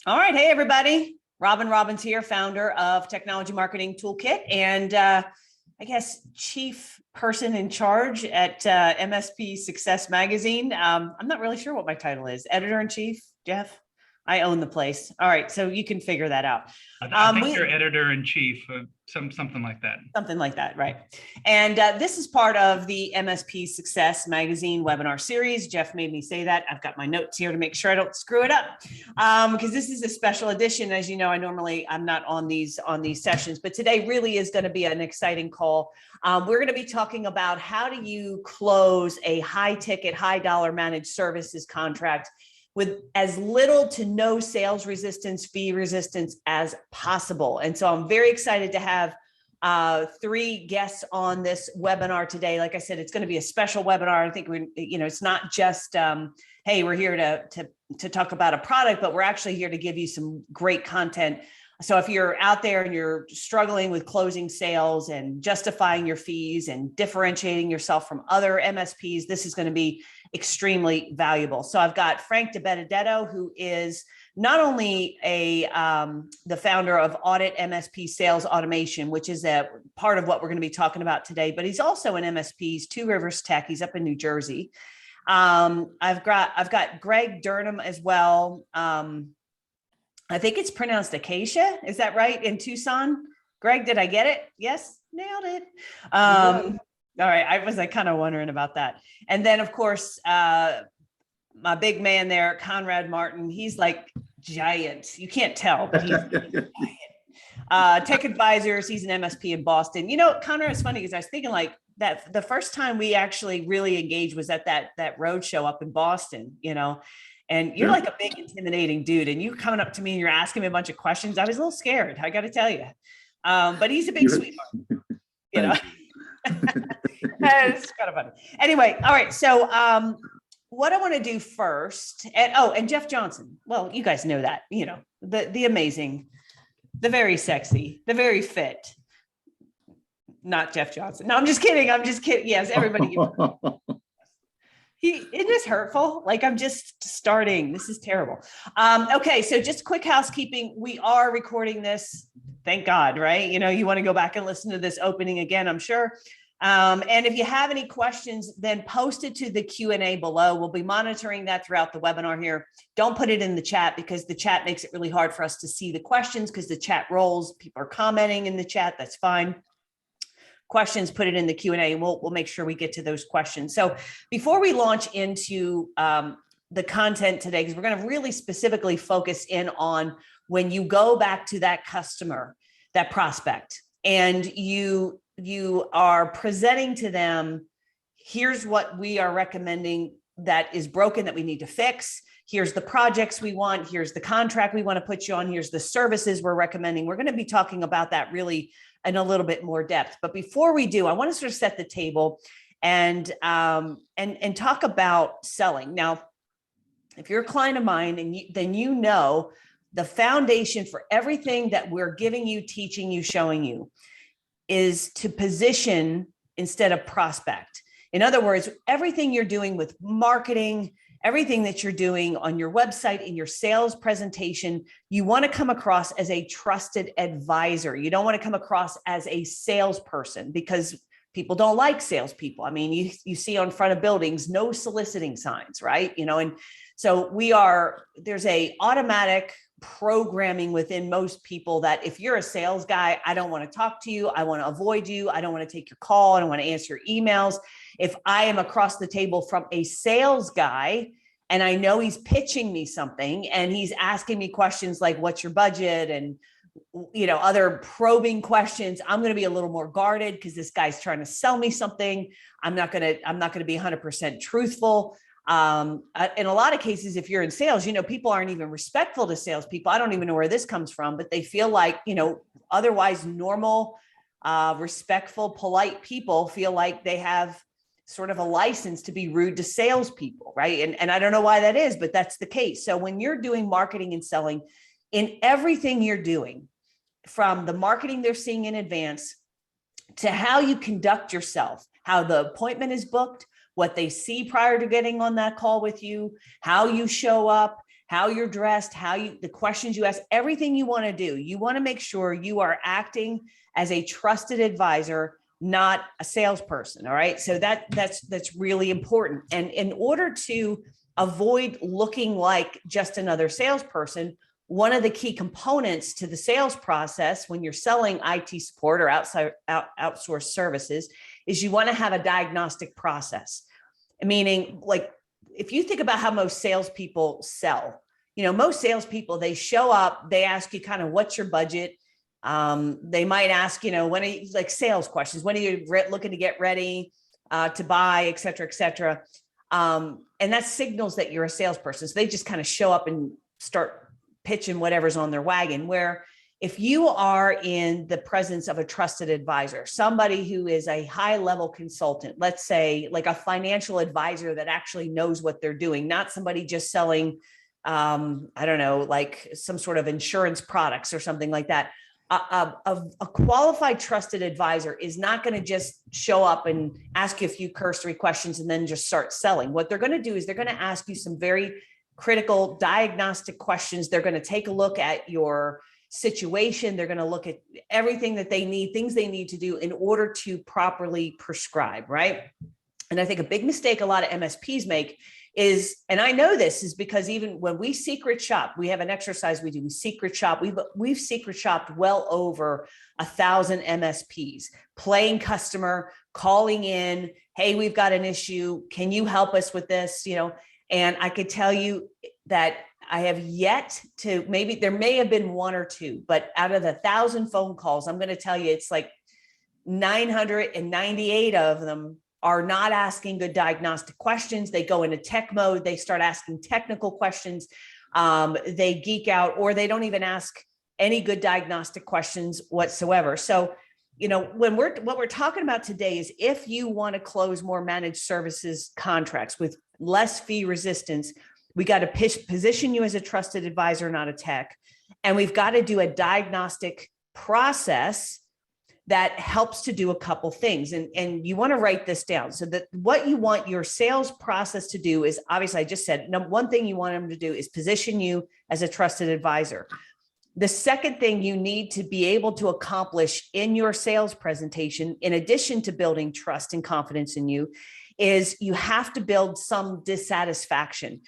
All right. Hey, everybody. Robin Robbins here, founder of Technology Marketing Toolkit and I guess chief person in charge at MSP Success Magazine. I'm not really sure what my title is. Editor in chief, Jeff? I own the place. All right. So you can figure that out. I think you're editor in chief, something like that. Something like that, right? And this is part of the MSP Success Magazine webinar series. Jeff made me say that. I've got my notes here to make sure I don't screw it up, because this is a special edition. As you know, I'm not on these sessions, but today really is going to be an exciting call. We're going to be talking about how do you close a high ticket, high dollar managed services contract with as little to no sales resistance, fee resistance as possible. And so I'm very excited to have three guests on this webinar today. Like I said, it's going to be a special webinar. I think it's not just, hey, we're here to talk about a product, but we're actually here to give you some great content. So if you're out there and you're struggling with closing sales and justifying your fees and differentiating yourself from other MSPs, this is going to be extremely valuable. So I've got Frank DiBenedetto, who is not only the founder of Audit MSP Sales Automation, which is a part of what we're going to be talking about today, but he's also an MSP's Two Rivers Tech. He's up in New Jersey. I've got Greg Durham as well. I think it's pronounced Acacia. Is that right? In Tucson? Greg, did I get it? Yes, nailed it. All right. I was kind of wondering about that. And then of course, my big man there, Conrad Martin, he's like giant. You can't tell, but he's giant. Tech Advisors, he's an MSP in Boston. You know, Conrad, it's funny because I was thinking like that the first time we actually really engaged was at that road show up in Boston, and you're like a big intimidating dude, and you coming up to me and you're asking me a bunch of questions. I was a little scared, I got to tell you. But he's a big sweetheart, It's kind of funny. Anyway, all right. So what I want to do first, and Jeff Johnson. Well, you guys know that, the amazing, the very sexy, the very fit. Not Jeff Johnson. No, I'm just kidding. Yes, everybody. It is hurtful. Like I'm just starting. This is terrible. Okay, so just quick housekeeping. We are recording this. Thank God, right? You want to go back and listen to this opening again, I'm sure. And if you have any questions, then post it to the Q&A below. We'll be monitoring that throughout the webinar here. Don't put it in the chat because the chat makes it really hard for us to see the questions because the chat rolls. People are commenting in the chat. That's fine. Questions, put it in the Q&A, and we'll make sure we get to those questions. So before we launch into the content today, because we're going to really specifically focus in on when you go back to that customer, that prospect, and you are presenting to them, here's what we are recommending that is broken that we need to fix. Here's the projects we want. Here's the contract we want to put you on. Here's the services we're recommending. We're going to be talking about that really in a little bit more depth. But before we do, I want to sort of set the table and talk about selling. Now, if you're a client of mine, then you know the foundation for everything that we're giving you, teaching you, showing you is to position instead of prospect. In other words, everything you're doing with marketing, everything that you're doing on your website, in your sales presentation, you want to come across as a trusted advisor. You don't want to come across as a salesperson because people don't like salespeople. I mean, you see on front of buildings, no soliciting signs, right? And so there's a automatic programming within most people that if you're a sales guy, I don't want to talk to you. I want to avoid you. I don't want to take your call. I don't want to answer your emails. If I am across the table from a sales guy and I know he's pitching me something and he's asking me questions like, what's your budget? And, other probing questions, I'm going to be a little more guarded because this guy's trying to sell me something. I'm not going to be 100% truthful. In a lot of cases, if you're in sales, people aren't even respectful to salespeople. I don't even know where this comes from, but they feel like, otherwise normal, respectful, polite people feel like they have sort of a license to be rude to salespeople, right? And I don't know why that is, but that's the case. So when you're doing marketing and selling, in everything you're doing, from the marketing they're seeing in advance to how you conduct yourself, how the appointment is booked, what they see prior to getting on that call with you, how you show up, how you're dressed, the questions you ask, everything you want to do. You want to make sure you are acting as a trusted advisor, not a salesperson. All right. So that's really important. And in order to avoid looking like just another salesperson, one of the key components to the sales process when you're selling IT support or outsourced services is you want to have a diagnostic process. Meaning, like, if you think about how most salespeople sell, most salespeople, they show up, they ask you kind of what's your budget. They might ask, when are you, like, sales questions, when are you looking to get ready to buy, et cetera, et cetera. And that signals that you're a salesperson. So they just kind of show up and start pitching whatever's on their wagon. Where if you are in the presence of a trusted advisor, somebody who is a high level consultant, let's say like a financial advisor that actually knows what they're doing, not somebody just selling, I don't know, like some sort of insurance products or something like that. A qualified trusted advisor is not going to just show up and ask you a few cursory questions and then just start selling. What they're going to do is they're going to ask you some very critical diagnostic questions. They're going to take a look at your situation. They're going to look at everything that they need, things they need to do in order to properly prescribe, right? And I think a big mistake a lot of MSPs make is, and I know this is because even when we secret shop, we have an exercise we do, we secret shop. We've secret shopped well over 1,000 MSPs, playing customer, calling in, hey, we've got an issue. Can you help us with this? And I could tell you that I have yet to, maybe there may have been one or two, but out of the 1,000 phone calls, I'm going to tell you, it's like 998 of them are not asking good diagnostic questions. They go into tech mode. They start asking technical questions. They geek out, or they don't even ask any good diagnostic questions whatsoever. So, what we're talking about today is if you want to close more managed services contracts with less fee resistance, we got to position you as a trusted advisor, not a tech. And we've got to do a diagnostic process that helps to do a couple things. And you want to write this down. So that what you want your sales process to do is, obviously, I just said, one thing you want them to do is position you as a trusted advisor. The second thing you need to be able to accomplish in your sales presentation, in addition to building trust and confidence in you, is you have to build some dissatisfaction.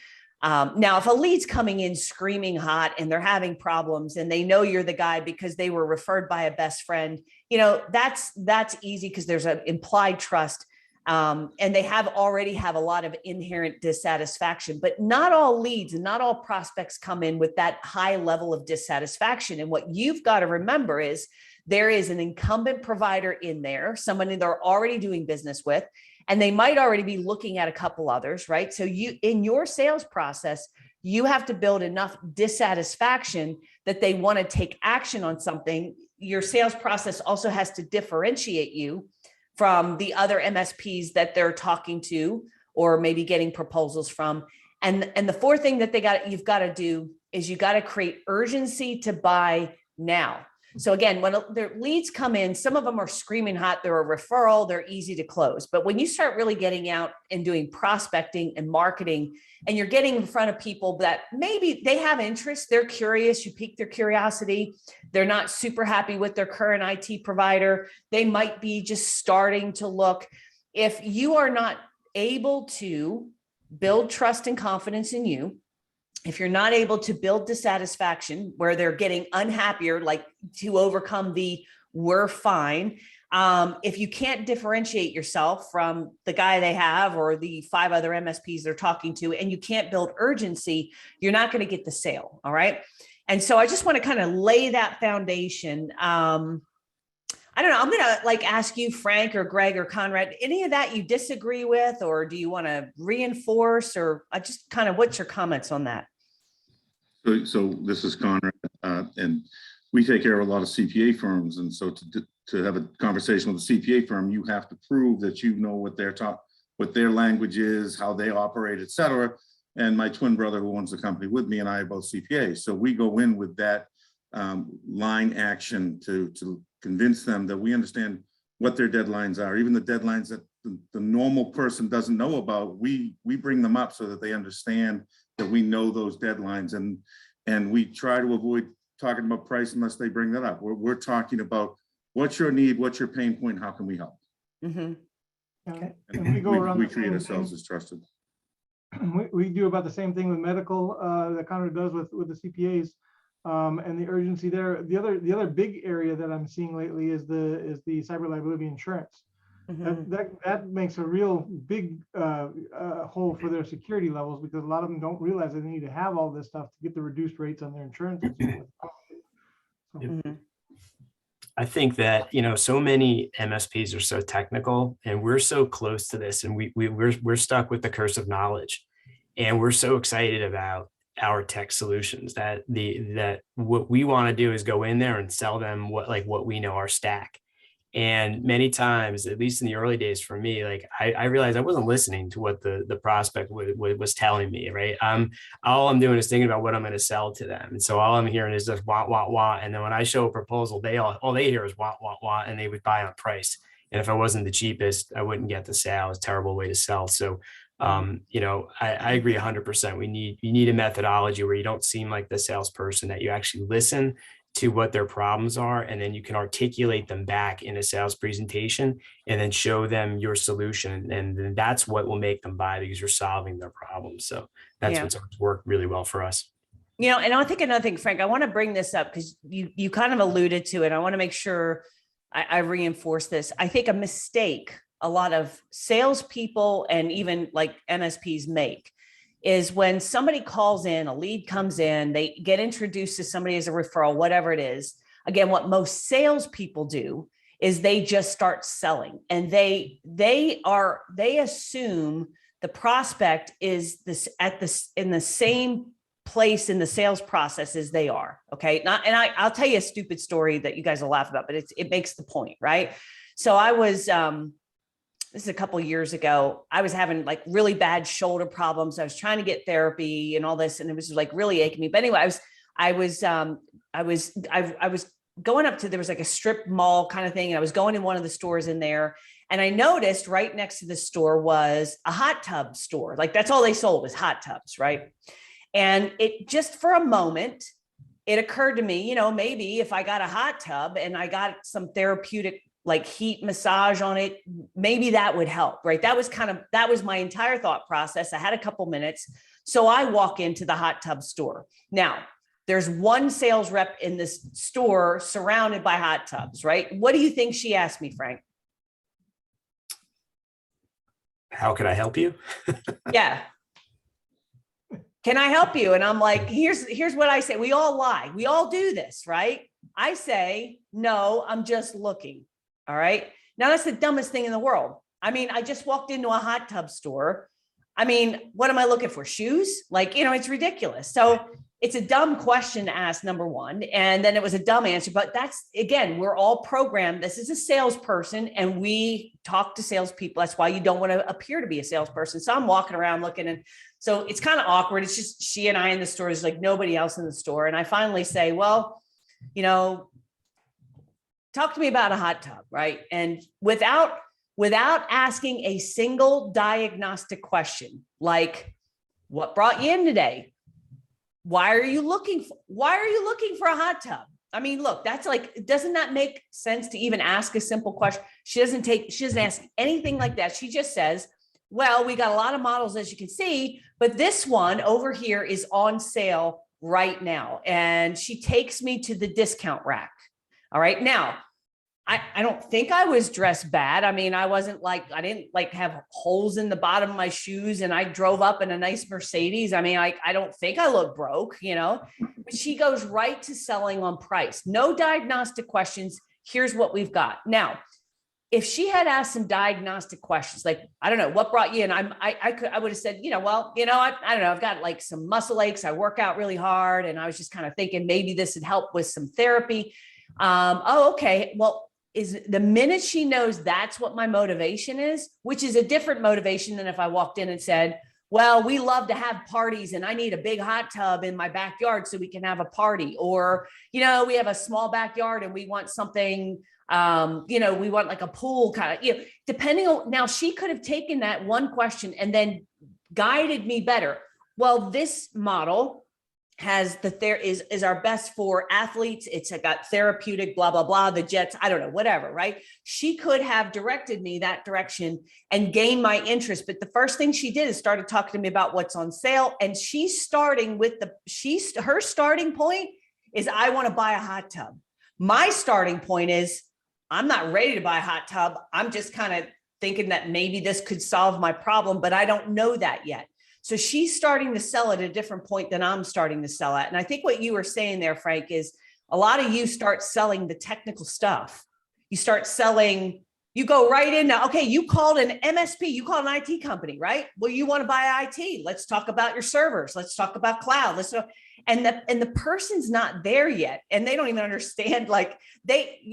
Now, if a lead's coming in screaming hot and they're having problems and they know you're the guy because they were referred by a best friend, that's easy because there's an implied trust. And they already have a lot of inherent dissatisfaction, but not all leads and not all prospects come in with that high level of dissatisfaction. And what you've got to remember is there is an incumbent provider in there, somebody they're already doing business with, and they might already be looking at a couple others, right? So in your sales process, you have to build enough dissatisfaction that they want to take action on something. Your sales process also has to differentiate you from the other MSPs that they're talking to or maybe getting proposals from. And the fourth thing that you've got to do is you got to create urgency to buy now. So again, when their leads come in, some of them are screaming hot, they're a referral, they're easy to close. But when you start really getting out and doing prospecting and marketing, and you're getting in front of people that maybe they have interest, they're curious, you pique their curiosity, they're not super happy with their current IT provider, they might be just starting to look. If you are not able to build trust and confidence in you, if you're not able to build dissatisfaction where they're getting unhappier, like to overcome the we're fine, if you can't differentiate yourself from the guy they have or the 5 other MSPs they're talking to, and you can't build urgency, you're not going to get the sale. All right. And so I just want to kind of lay that foundation. I don't know. I'm going to ask you, Frank or Greg or Conrad, any of that you disagree with, or do you want to reinforce, or just kind of what's your comments on that? So this is Conrad, and we take care of a lot of CPA firms. And so to have a conversation with a CPA firm, you have to prove that you know what their language is, how they operate, et cetera. And my twin brother who owns the company with me and I are both CPAs. So we go in with that line action to convince them that we understand what their deadlines are, even the deadlines that the normal person doesn't know about. We bring them up so that they understand that we know those deadlines, and we try to avoid talking about price unless they bring that up. We're talking about what's your need, what's your pain point, how can we help? Mm-hmm. Okay. And And we go around we the treat same ourselves thing. as trusted. We do about the same thing with medical that Conrad does with the CPAs, and the urgency there. The other big area that I'm seeing lately is the cyber liability insurance. Mm-hmm. That makes a real big hole for their security levels, because a lot of them don't realize that they need to have all this stuff to get the reduced rates on their insurance and so forth. So, Mm-hmm. I think that, so many MSPs are so technical, and we're so close to this, and we're stuck with the curse of knowledge, and we're so excited about our tech solutions that what we want to do is go in there and sell them what we know, our stack. And many times, at least in the early days for me, I realized I wasn't listening to what the prospect was telling me, right? All I'm doing is thinking about what I'm going to sell to them. And so all I'm hearing is just wah, wah, wah. And then when I show a proposal, all they hear is wah, wah, wah, and they would buy on price. And if I wasn't the cheapest, I wouldn't get the sale. It's a terrible way to sell. So, I agree 100%. You need a methodology where you don't seem like the salesperson, that you actually listen to what their problems are, and then you can articulate them back in a sales presentation and then show them your solution. And then that's what will make them buy, because you're solving their problems. So that's what's worked really well for us. And I think another thing, Frank, I want to bring this up because you kind of alluded to it. I want to make sure I reinforce this. I think a mistake a lot of salespeople and even like MSPs make is when somebody calls in, a lead comes in, they get introduced to somebody as a referral, whatever it is. Again, what most salespeople do is they just start selling, and they assume the prospect is in the same place in the sales process as they are. Okay. I'll tell you a stupid story that you guys will laugh about, but it makes the point, right? So I was, this is a couple of years ago, I was having like really bad shoulder problems. I was trying to get therapy and all this, and it was like really aching me. But anyway, I was going up to, there was like a strip mall kind of thing. And I was going in one of the stores in there, and I noticed right next to the store was a hot tub store. Like that's all they sold was hot tubs, right? And it just for a moment, it occurred to me, maybe if I got a hot tub and I got some therapeutic like heat massage on it, maybe that would help, right? That was my entire thought process. I had a couple minutes. So I walk into the hot tub store. Now, there's one sales rep in this store surrounded by hot tubs, right? What do you think she asked me, Frank? How can I help you? Yeah. Can I help you? And I'm like, here's what I say. We all lie. We all do this, right? I say, no, I'm just looking. All right. Now that's the dumbest thing in the world. I mean, I just walked into a hot tub store. I mean, what am I looking for? Shoes? Like, it's ridiculous. So it's a dumb question to ask, number one. And then it was a dumb answer, but that's, again, we're all programmed. This is a salesperson and we talk to salespeople. That's why you don't want to appear to be a salesperson. So I'm walking around looking, and so it's kind of awkward. It's just she and I in the store. There's like nobody else in the store. And I finally say, well, talk to me about a hot tub, right? And without asking a single diagnostic question, like what brought you in today? Why are you looking for a hot tub? I mean, look, that's like, doesn't that make sense to even ask a simple question? She doesn't ask anything like that. She just says, well, we got a lot of models, as you can see, but this one over here is on sale right now. And she takes me to the discount rack. All right. Now, I don't think I was dressed bad. I mean, I didn't like have holes in the bottom of my shoes, and I drove up in a nice Mercedes. I mean, I don't think I look broke, but she goes right to selling on price. No diagnostic questions. Here's what we've got. Now, if she had asked some diagnostic questions, like, I don't know, what brought you in? I would have said, I don't know, I've got like some muscle aches. I work out really hard. And I was just kind of thinking maybe this would help with some therapy. Okay. Well, is the minute she knows that's what my motivation is, which is a different motivation than if I walked in and said, well, we love to have parties and I need a big hot tub in my backyard so we can have a party. Or, we have a small backyard and we want something, we want like a pool kind of, depending on, now she could have taken that one question and then guided me better. well, this model has is our best for athletes. It's got therapeutic, blah, blah, blah, the jets, I don't know, whatever, right? She could have directed me that direction and gained my interest. But the first thing she did is started talking to me about what's on sale. And she's starting with her starting point is, I want to buy a hot tub. My starting point is, I'm not ready to buy a hot tub. I'm just kind of thinking that maybe this could solve my problem, but I don't know that yet. So she's starting to sell at a different point than I'm starting to sell at. And I think what you were saying there, Frank, is a lot of you start selling the technical stuff. You start selling, you go right into, okay, you called an MSP, you called an IT company, right? Well, you want to buy IT. Let's talk about your servers. Let's talk about cloud. And the person's not there yet. And they don't even understand, like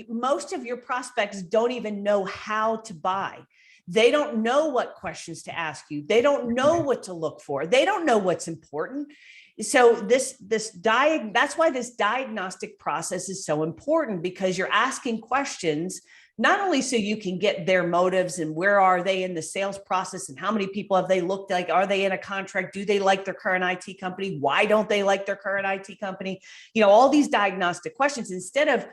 most of your prospects don't even know how to buy. They don't know what questions to ask you. They don't know what to look for. They don't know what's important. So that's why this diagnostic process is so important, because you're asking questions, not only so you can get their motives and where are they in the sales process and how many people have they looked like, are they in a contract? Do they like their current IT company? Why don't they like their current IT company? All these diagnostic questions, instead of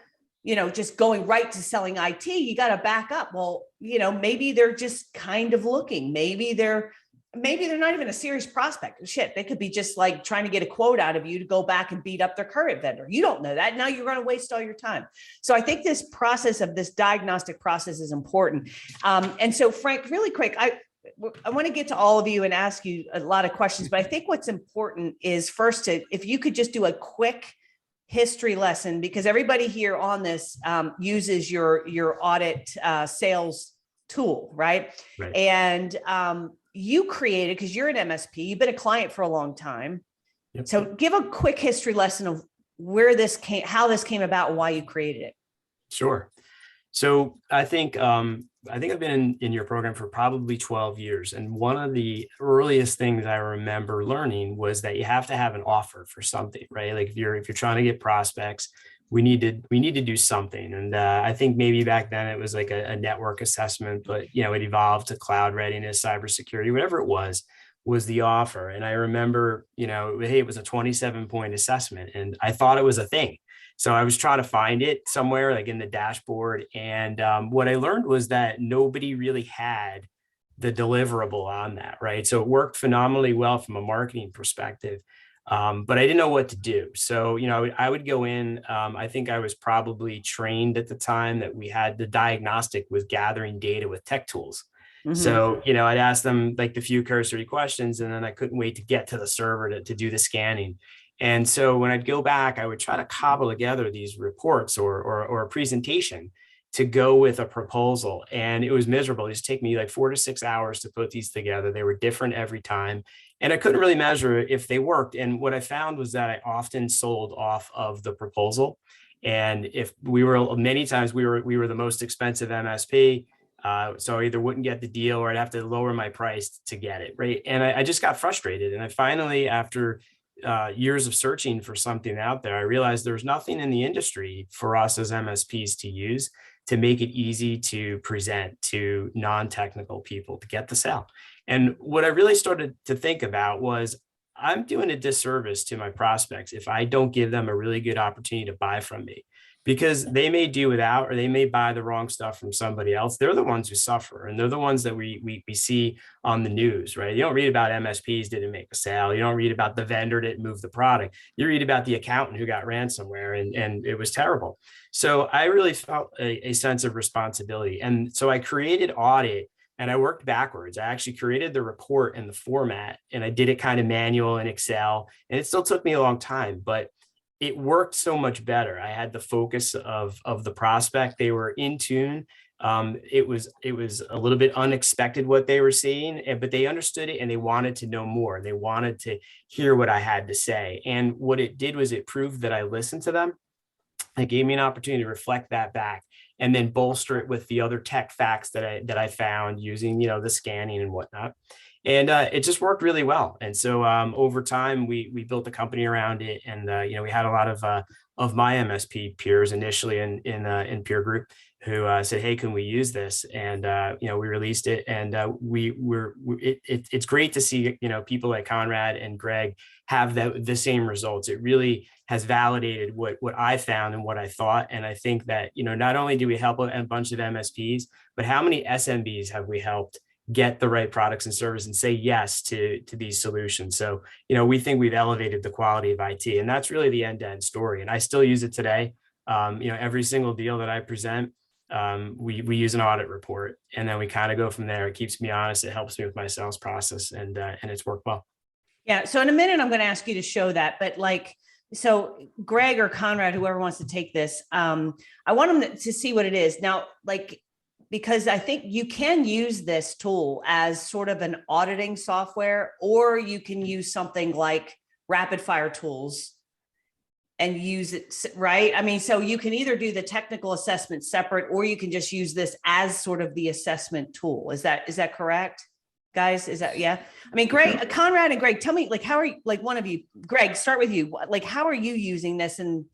just going right to selling IT, you got to back up. Well, maybe they're just kind of looking. Maybe they're not even a serious prospect. Shit, they could be just like trying to get a quote out of you to go back and beat up their current vendor. You don't know that. Now you're going to waste all your time. So I think this process of this diagnostic process is important. And so, Frank, really quick, I want to get to all of you and ask you a lot of questions, but I think what's important is first if you could just do a quick history lesson, because everybody here on this uses your audit sales tool, right? And you created, because you're an MSP, you've been a client for a long time. Yep. So give a quick history lesson of how this came about and why you created it. Sure. So I think I've been in your program for probably 12 years. And one of the earliest things I remember learning was that you have to have an offer for something, right? Like if you're trying to get prospects, we need to do something. And I think maybe back then it was like a network assessment, but it evolved to cloud readiness, cybersecurity, whatever it was the offer. And I remember, hey, it was a 27-point assessment and I thought it was a thing. So I was trying to find it somewhere like in the dashboard. And what I learned was that nobody really had the deliverable on that, right? So it worked phenomenally well from a marketing perspective, but I didn't know what to do. So, I would go in, I think I was probably trained at the time that we had the diagnostic was gathering data with tech tools. Mm-hmm. So, I'd ask them like the few cursory questions, and then I couldn't wait to get to the server to do the scanning. And so when I'd go back, I would try to cobble together these reports or a presentation to go with a proposal. And it was miserable. It used to take me like 4 to 6 hours to put these together. They were different every time. And I couldn't really measure if they worked. And what I found was that I often sold off of the proposal. And if many times we were the most expensive MSP. So I either wouldn't get the deal or I'd have to lower my price to get it. Right. And I just got frustrated. And I finally, after years of searching for something out there, I realized there's nothing in the industry for us as MSPs to use to make it easy to present to non-technical people to get the sale. And what I really started to think about was I'm doing a disservice to my prospects if I don't give them a really good opportunity to buy from me, because they may do without, or they may buy the wrong stuff from somebody else. They're the ones who suffer. And they're the ones that we see on the news, right? You don't read about MSPs didn't make a sale. You don't read about the vendor didn't move the product. You read about the accountant who got ransomware and it was terrible. So I really felt a sense of responsibility. And so I created Audit and I worked backwards. I actually created the report and the format, and I did it kind of manual in Excel, and it still took me a long time, but it worked so much better. I had the focus of the prospect. They were in tune. It was a little bit unexpected what they were seeing, but they understood it and they wanted to know more. They wanted to hear what I had to say. And what it did was it proved that I listened to them. It gave me an opportunity to reflect that back and then bolster it with the other tech facts that I found using, the scanning and whatnot. And it just worked really well. And so over time, we built a company around it. And, we had a lot of my MSP peers initially in peer group who said, hey, can we use this? And, we released it. And it's great to see, people like Conrad and Greg have the same results. It really has validated what I found and what I thought. And I think that, not only do we help a bunch of MSPs, but how many SMBs have we helped get the right products and service and say yes to these solutions. So, we think we've elevated the quality of IT, and that's really the end-to-end story. And I still use it today. Every single deal that I present, we use an audit report, and then we kind of go from there. It keeps me honest. It helps me with my sales process, and it's worked well. Yeah. So in a minute, I'm going to ask you to show that, but so Greg or Conrad, whoever wants to take this, I want them to see what it is now, because I think you can use this tool as sort of an auditing software, or you can use something like rapid fire tools and use it, right? I mean, so you can either do the technical assessment separate, or you can just use this as sort of the assessment tool. Is that correct, guys? Is that, yeah? I mean, Greg, Conrad and Greg, tell me, how are you, one of you, Greg, start with you. How are you using this in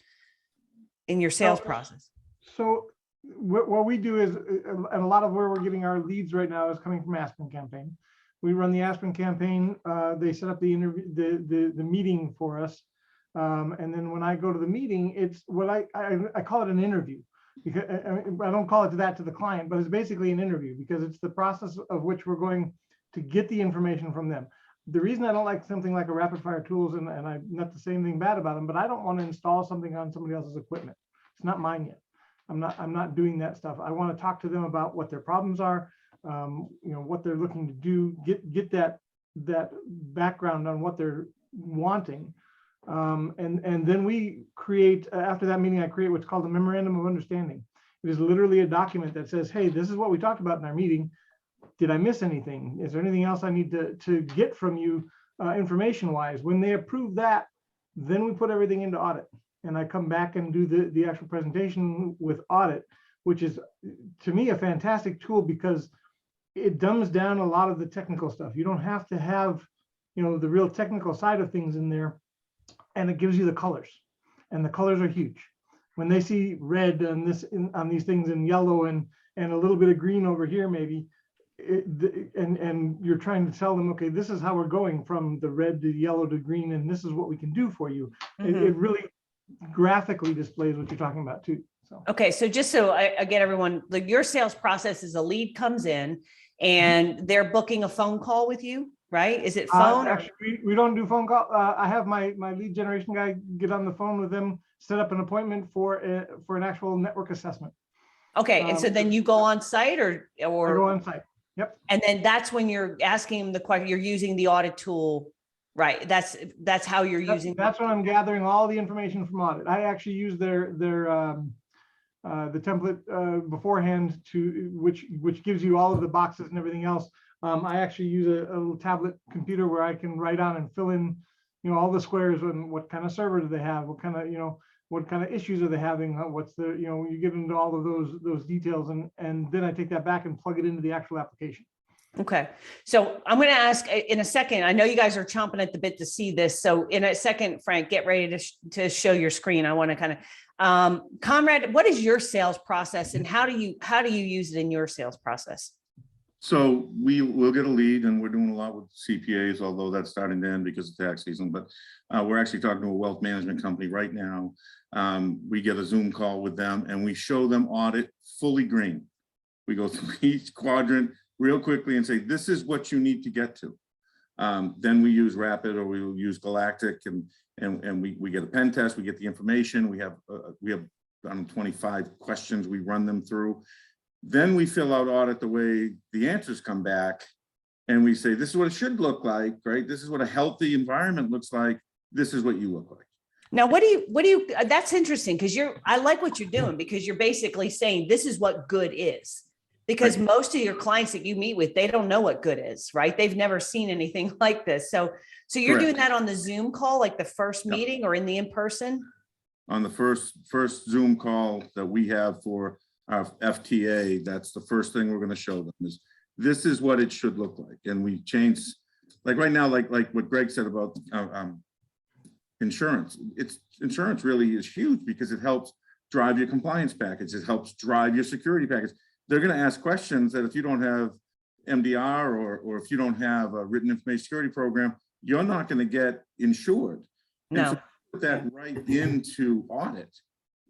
your sales process? So what we do is, and a lot of where we're getting our leads right now is coming from Aspen campaign. We run the Aspen campaign. They set up the interview, the meeting for us. And then when I go to the meeting, it's what I call it an interview, because I don't call it that to the client, but it's basically an interview, because it's the process of which we're going to get the information from them. The reason I don't like something like a rapid fire tools, and I'm not to say anything bad about them, but I don't want to install something on somebody else's equipment. It's not mine yet. I'm not doing that stuff. I want to talk to them about what their problems are, what they're looking to do, get that background on what they're wanting. And then we create, after that meeting, I create what's called a memorandum of understanding. It is literally a document that says, hey, this is what we talked about in our meeting. Did I miss anything? Is there anything else I need to get from you information wise? When they approve that, then we put everything into Audit. And I come back and do the actual presentation with Audit, which is, to me, a fantastic tool, because it dumbs down a lot of the technical stuff. You don't have to have, the real technical side of things in there, and it gives you the colors, and the colors are huge. When they see red on these things, and yellow and a little bit of green over here, maybe, and you're trying to tell them, okay, this is how we're going from the red to yellow to green, and this is what we can do for you. Mm-hmm. It really graphically displays what you're talking about too. So. Okay, so just so I get everyone, your sales process is a lead comes in and they're booking a phone call with you, right? Is it phone? Actually, we don't do phone call. I have my lead generation guy get on the phone with them, set up an appointment for an actual network assessment. Okay, and so then you go on site, or I go on site. Yep. And then that's when you're asking them the question. You're using the Audit tool. Right. That's how you're using. That's when I'm gathering all the information from Audit. I actually use their the template beforehand, which gives you all of the boxes and everything else. I actually use a little tablet computer where I can write on and fill in, all the squares, and what kind of server do they have, what kind of issues are they having, what's the, you get into all of those details, and then I take that back and plug it into the actual application. Okay. So I'm going to ask in a second, I know you guys are chomping at the bit to see this. So in a second, Frank, get ready to show your screen. I want to kind of, Conrad, what is your sales process, and how do you use it in your sales process? So we'll get a lead, and we're doing a lot with CPAs, although that's starting to end because of tax season, but we're actually talking to a wealth management company right now. We get a Zoom call with them, and we show them Audit fully green. We go through each quadrant real quickly and say, this is what you need to get to. Then we use Rapid, or we will use Galactic, and we get a pen test, we get the information, we have 25 questions we run them through. Then we fill out Audit the way the answers come back, and we say, this is what it should look like, right? This is what a healthy environment looks like. This is what you look like. Now, what do you, that's interesting, because I like what you're doing, because you're basically saying this is what good is. Because most of your clients that you meet with, they don't know what good is, right? They've never seen anything like this. So you're doing that on the Zoom call, like the first meeting, or in the in-person? On the first Zoom call that we have for our FTA, that's the first thing we're going to show them is this is what it should look like. And we changed, like right now, like what Greg said about insurance. Insurance really is huge because it helps drive your compliance package. It helps drive your security package. They're going to ask questions that if you don't have MDR or if you don't have a written information security program, you're not going to get insured. And No. so put that right into audit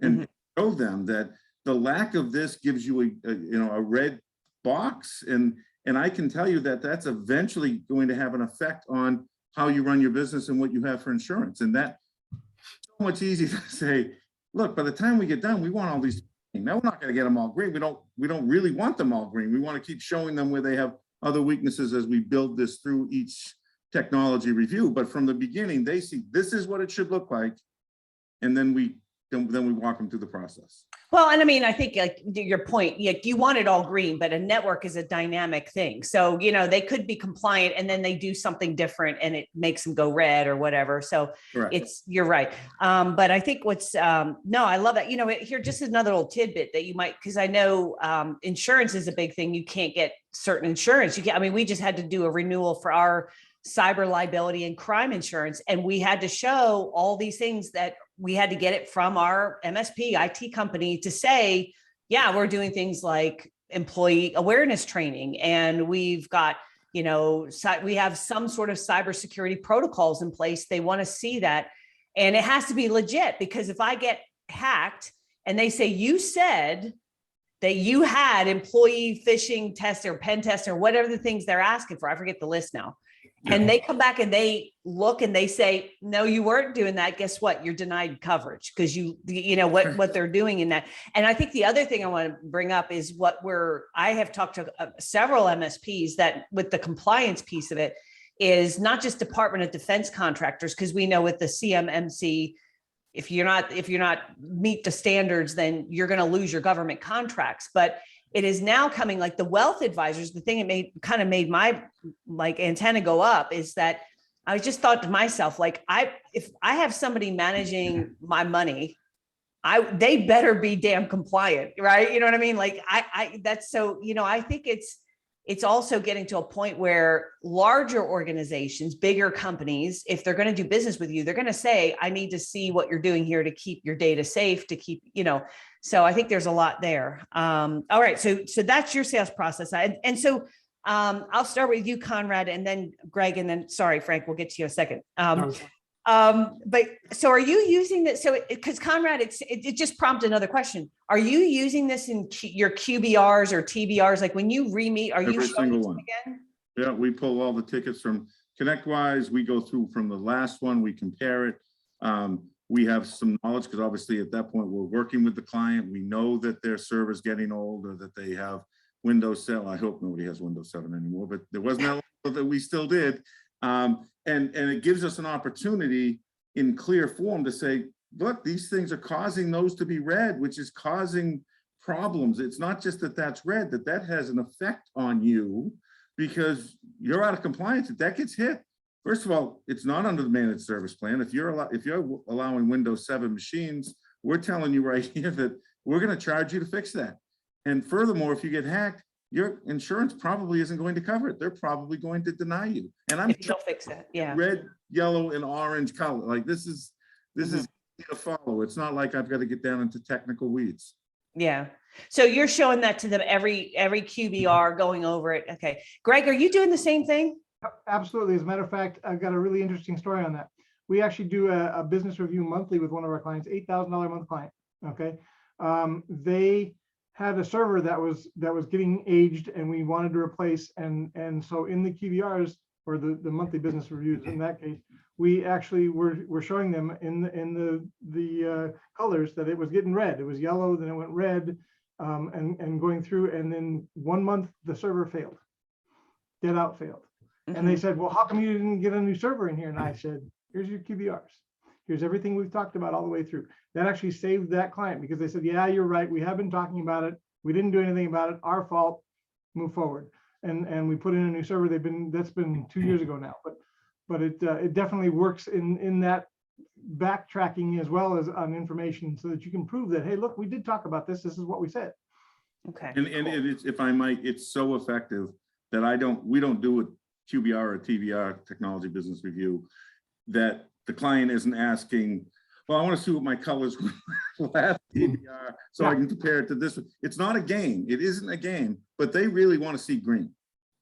and show them that the lack of this gives you a red box. And I can tell you that that's eventually going to have an effect on how you run your business and what you have for insurance. And that's so much easier to say, look, by the time we get done, we want all these. Now we're not going to get them all green. We don't really want them all green. We want to keep showing them where they have other weaknesses as we build this through each technology review. But from the beginning, they see this is what it should look like, and then we walk them through the process. Well, and I mean, I think like your point, you want it all green, but a network is a dynamic thing. So, they could be compliant and then they do something different and it makes them go red or whatever. So Correct. you're right. But I think no, I love that. Here, just another little tidbit that you might, because I know insurance is a big thing. You can't get certain insurance. We just had to do a renewal for our cyber liability and crime insurance. And we had to show all these things that we had to get it from our MSP IT company to say, yeah, we're doing things like employee awareness training. And we've got, we have some sort of cybersecurity protocols in place. They want to see that. And it has to be legit, because if I get hacked and they say, you said that you had employee phishing test or pen test or whatever the things they're asking for, I forget the list now. And they come back and they look and they say, no, you weren't doing that. Guess what? You're denied coverage because what they're doing in that. And I think the other thing I want to bring up is I have talked to several MSPs that with the compliance piece of it is not just Department of Defense contractors, because we know with the CMMC, if you're not meet the standards, then you're going to lose your government contracts. But it is now coming like the wealth advisors. The thing it made my antenna go up is that I just thought to myself, if I have somebody managing my money, they better be damn compliant, right? You know what I mean? I think it's also getting to a point where larger organizations, bigger companies, if they're going to do business with you, they're going to say, I need to see what you're doing here to keep your data safe, to keep, so I think there's a lot there. All right. So that's your sales process. And so I'll start with you, Conrad, and then Greg, and then, sorry, Frank, we'll get to you in a second. But so are you using this? So because Conrad, it just prompted another question. Are you using this in your QBRs or TBRs? Like when you re-meet, are you Every showing single this one. again? Yeah, we pull all the tickets from ConnectWise. We go through from the last one, we compare it. We have some knowledge because obviously at that point we're working with the client. We know that their server's getting old or that they have Windows 7. I hope nobody has Windows 7 anymore, but there wasn't that long that we still did. And it gives us an opportunity in clear form to say, look, these things are causing those to be red, which is causing problems. It's not just that that's red, that has an effect on you because you're out of compliance. If that gets hit, first of all, it's not under the managed service plan. If you're allowing Windows 7 machines, we're telling you right here that we're going to charge you to fix that. And furthermore, if you get hacked, your insurance probably isn't going to cover it. They're probably going to deny you. And I'm If you'll fix that, yeah. Red, yellow, and orange color. Like this is easy to follow. It's not like I've got to get down into technical weeds. Yeah. So you're showing that to them every QBR, going over it. Okay. Greg, are you doing the same thing? Absolutely. As a matter of fact, I've got a really interesting story on that. We actually do a business review monthly with one of our clients, $8,000 a month client. Okay. They had a server that was getting aged and we wanted to replace. And so in the QBRs or the monthly business reviews, in that case, we actually were showing them in the colors that it was getting red. It was yellow, then it went red, and going through. And then 1 month, the server failed, dead out failed. And they said, well, how come you didn't get a new server in here? And I said, here's your QBRs. Here's everything we've talked about all the way through. That actually saved that client because they said, yeah, you're right. We have been talking about it. We didn't do anything about it. Our fault. Move forward. And we put in a new server. That's been 2 years ago now. But it definitely works in that backtracking as well as on information so that you can prove that, hey, look, we did talk about this. This is what we said. Okay. And it's, if I might, it's so effective that we don't do a QBR or TBR, technology business review, that the client isn't asking, well, I want to see what my colors were last TBR so I can compare it to this one. It's not a game. It isn't a game, but they really want to see green.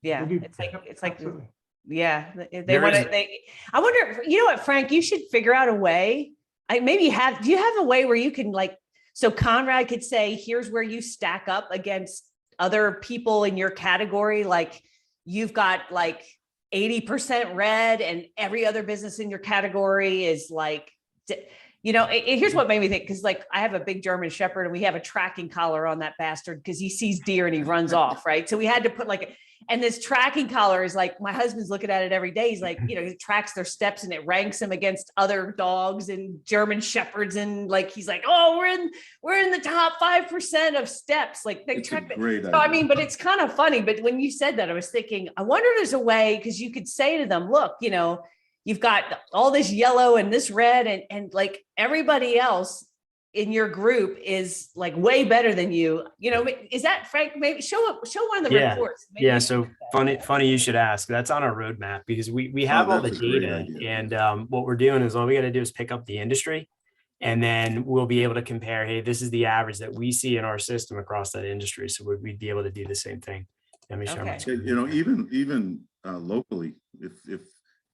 Yeah, We do. it's like, Absolutely. yeah, they There want is- to, I wonder, you know what, Frank, you should figure out a way. Do you have a way where you can like, so Conrad could say, here's where you stack up against other people in your category. Like you've got like 80% red and every other business in your category is like, here's what made me think. Cause like I have a big German Shepherd and we have a tracking collar on that bastard because he sees deer and he runs off. Right. So we had to put and this tracking collar is like, my husband's looking at it every day. He's like, he tracks their steps and it ranks them against other dogs and German Shepherds. And like, he's like, oh, we're in the top 5% of steps. Like they It's a track it. great So, idea. I mean, but it's kind of funny. But when you said that, I was thinking, I wonder if there's a way, because you could say to them, look, you've got all this yellow and this red and like everybody else in your group is like way better than you. Is that, Frank? Maybe show one of the reports. Maybe Yeah. you So can do that. funny you should ask. That's on our roadmap because we have all the that's a great data, idea. and what we're doing is all we got to do is pick up the industry, and then we'll be able to compare. Hey, this is the average that we see in our system across that industry. So we'd be able to do the same thing. Let me show my Okay. screen. Even locally,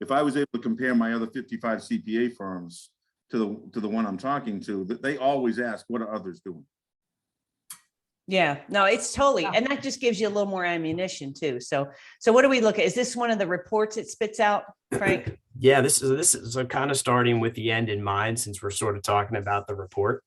if I was able to compare my other 55 CPA firms to the one I'm talking to, that they always ask, what are others doing? Yeah, no, it's totally, and that just gives you a little more ammunition too. So what do we look at? Is this one of the reports it spits out, Frank? Yeah, this is so kind of starting with the end in mind, since we're sort of talking about the report.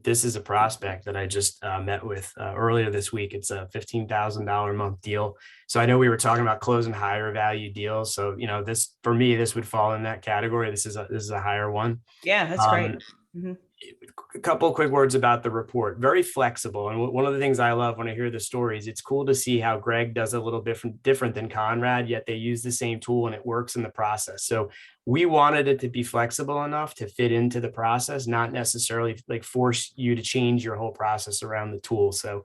This is a prospect that I just met with earlier this week. It's a $15,000 a month deal. So I know we were talking about closing higher value deals. So, this, for me, this would fall in that category. This is a higher one. Yeah, that's great. Mhm. A couple of quick words about the report. Very flexible. And one of the things I love when I hear the stories, it's cool to see how Greg does a little different than Conrad, yet they use the same tool and it works in the process. So we wanted it to be flexible enough to fit into the process, not necessarily like force you to change your whole process around the tool. So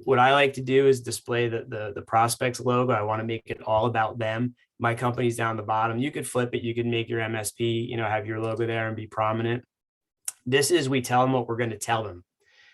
what I like to do is display the prospects logo. I want to make it all about them. My company's down the bottom. You could flip it. You could make your MSP, have your logo there and be prominent. This is, we tell them what we're going to tell them.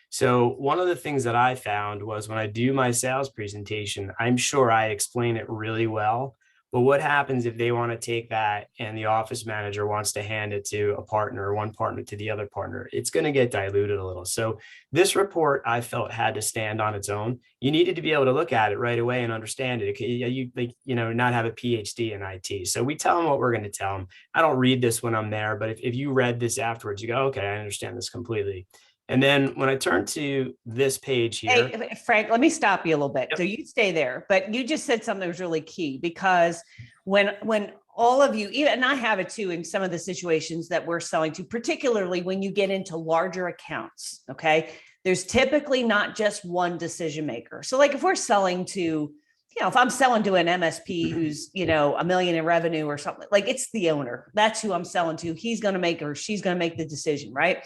So one of the things that I found was when I do my sales presentation, I'm sure I explain it really well. But what happens if they want to take that and the office manager wants to hand it to a partner or one partner to the other partner? It's going to get diluted a little. So this report, I felt, had to stand on its own. You needed to be able to look at it right away and understand it. You not have a PhD in IT. So we tell them what we're going to tell them. I don't read this when I'm there, but if you read this afterwards, you go, okay, I understand this completely. And then when I turn to this page here. Hey, Frank, let me stop you a little bit. Yep. So you stay there, but you just said something that was really key, because when all of you, and I have it too in some of the situations that we're selling to, particularly when you get into larger accounts, okay, there's typically not just one decision maker. So like if we're selling to, if I'm selling to an MSP who's, $1 million in revenue or something, like it's the owner, that's who I'm selling to. He's going to make, or she's going to make the decision, right?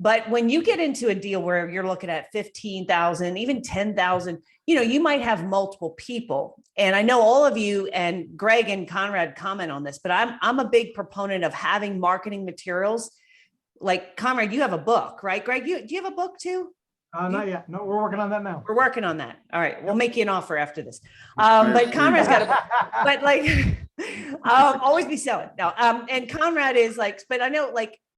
But when you get into a deal where you're looking at 15,000, even 10,000, you might have multiple people. And I know all of you and Greg and Conrad comment on this, but I'm a big proponent of having marketing materials. Like Conrad, you have a book, right? Greg, do you have a book too? Not yet. No, we're working on that now. We're working on that. All right. We'll make you an offer after this. But Conrad's got a book, but like, always be selling. No. And Conrad is like, but I know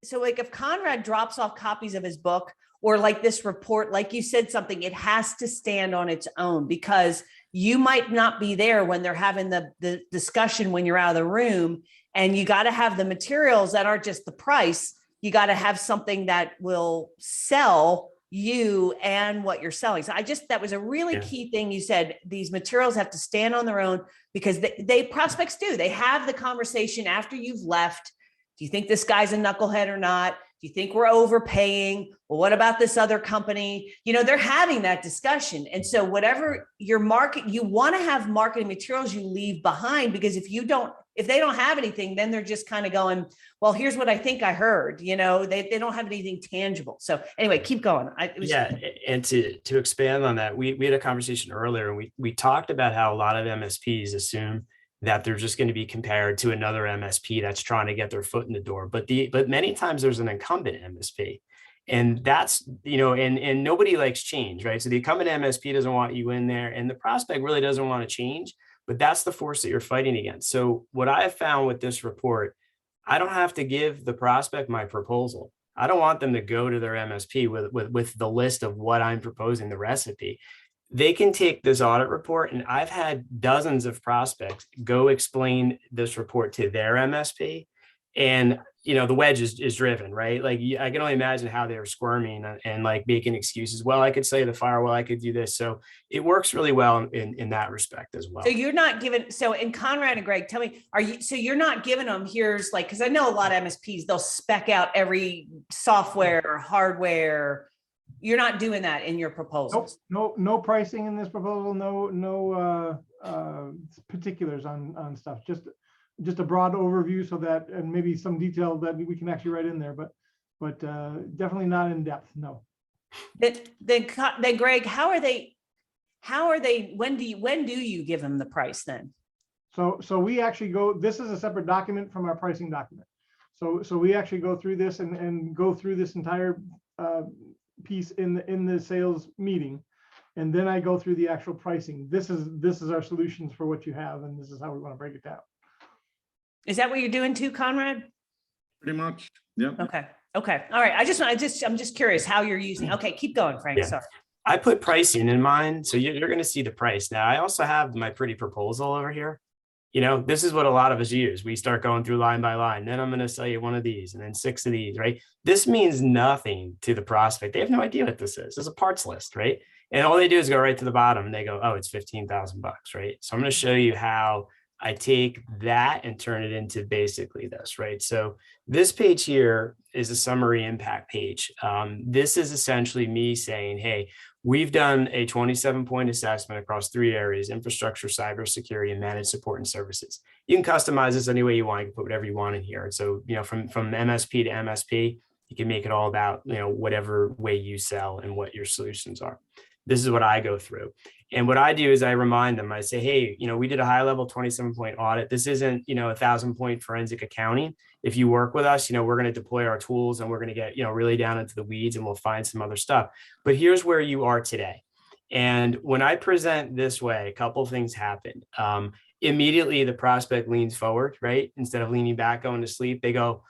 so like if Conrad drops off copies of his book or like this report, like you said something, it has to stand on its own, because you might not be there when they're having the discussion when you're out of the room, and you got to have the materials that aren't just the price. You got to have something that will sell you and what you're selling. So that was a really key thing you said. These materials have to stand on their own, because they prospects do. They have the conversation after you've left. Do you think this guy's a knucklehead or not? Do you think we're overpaying? Well, what about this other company? They're having that discussion. And so whatever your market, you want to have marketing materials you leave behind, because if you don't if they don't have anything, then they're just kind of going, well, here's what I think I heard, you know, they don't have anything tangible. So anyway, keep going. Yeah, and to expand on that, we had a conversation earlier, and we talked about how a lot of MSPs assume that they're just going to be compared to another MSP that's trying to get their foot in the door. But many times there's an incumbent MSP. And that's, you know, and nobody likes change, right? So the incumbent MSP doesn't want you in there, and the prospect really doesn't want to change, but that's the force that you're fighting against. So what I have found with this report, I don't have to give the prospect my proposal. I don't want them to go to their MSP with the list of what I'm proposing, the recipe. They can take this audit report, and I've had dozens of prospects go explain this report to their MSP, and you know, the wedge is driven, right? Like I can only imagine how they're squirming and like making excuses. Well, I could say the firewall, I could do this. So it works really well in that respect as well. So you're not giving, so in Conrad and Greg, tell me, so you're not giving them, here's like, cause I know a lot of MSPs, they'll spec out every software or hardware. You're not doing that in your proposals. No pricing in this proposal. No particulars on stuff. Just a broad overview, so that, and maybe some detail that we can actually write in there, but definitely not in depth. No. Then Greg, how are they? When do you give them the price then? So we actually go. This is a separate document from our pricing document. So we actually go through this and go through this entire piece in the sales meeting, and then I go through the actual pricing. This is our solutions for what you have, and this is how we want to break it down. Is that what you're doing too, Conrad? Pretty much. Yeah. Okay. All right. I'm just curious how you're using. Okay, keep going, Frank. Yeah. Sorry. I put pricing in mine, so you're going to see the price. Now, I also have my pretty proposal over here. You know, this is what a lot of us use. We start going through line by line. Then I'm going to sell you one of these, and then 6 of these, right? This means nothing to the prospect. They have no idea what this is. It's a parts list, right? And all they do is go right to the bottom, and they go, "Oh, it's $15,000, right?" So I'm going to show you how I take that and turn it into basically this, right? So this page here is a summary impact page. This is essentially me saying, hey, we've done a 27-point assessment across 3 areas: infrastructure, cybersecurity, and managed support and services. You can customize this any way you want. You can put whatever you want in here. And so, you know, from MSP to MSP, you can make it all about, you know, whatever way you sell and what your solutions are. This is what I go through. And what I do is I remind them, I say, hey, you know, we did a high level 27-point audit. This isn't, you know, 1,000-point forensic accounting. If you work with us, you know, we're going to deploy our tools and we're going to get, you know, really down into the weeds, and we'll find some other stuff. But here's where you are today. And when I present this way, a couple of things happen. Immediately the prospect leans forward, right? Instead of leaning back, going to sleep, they go,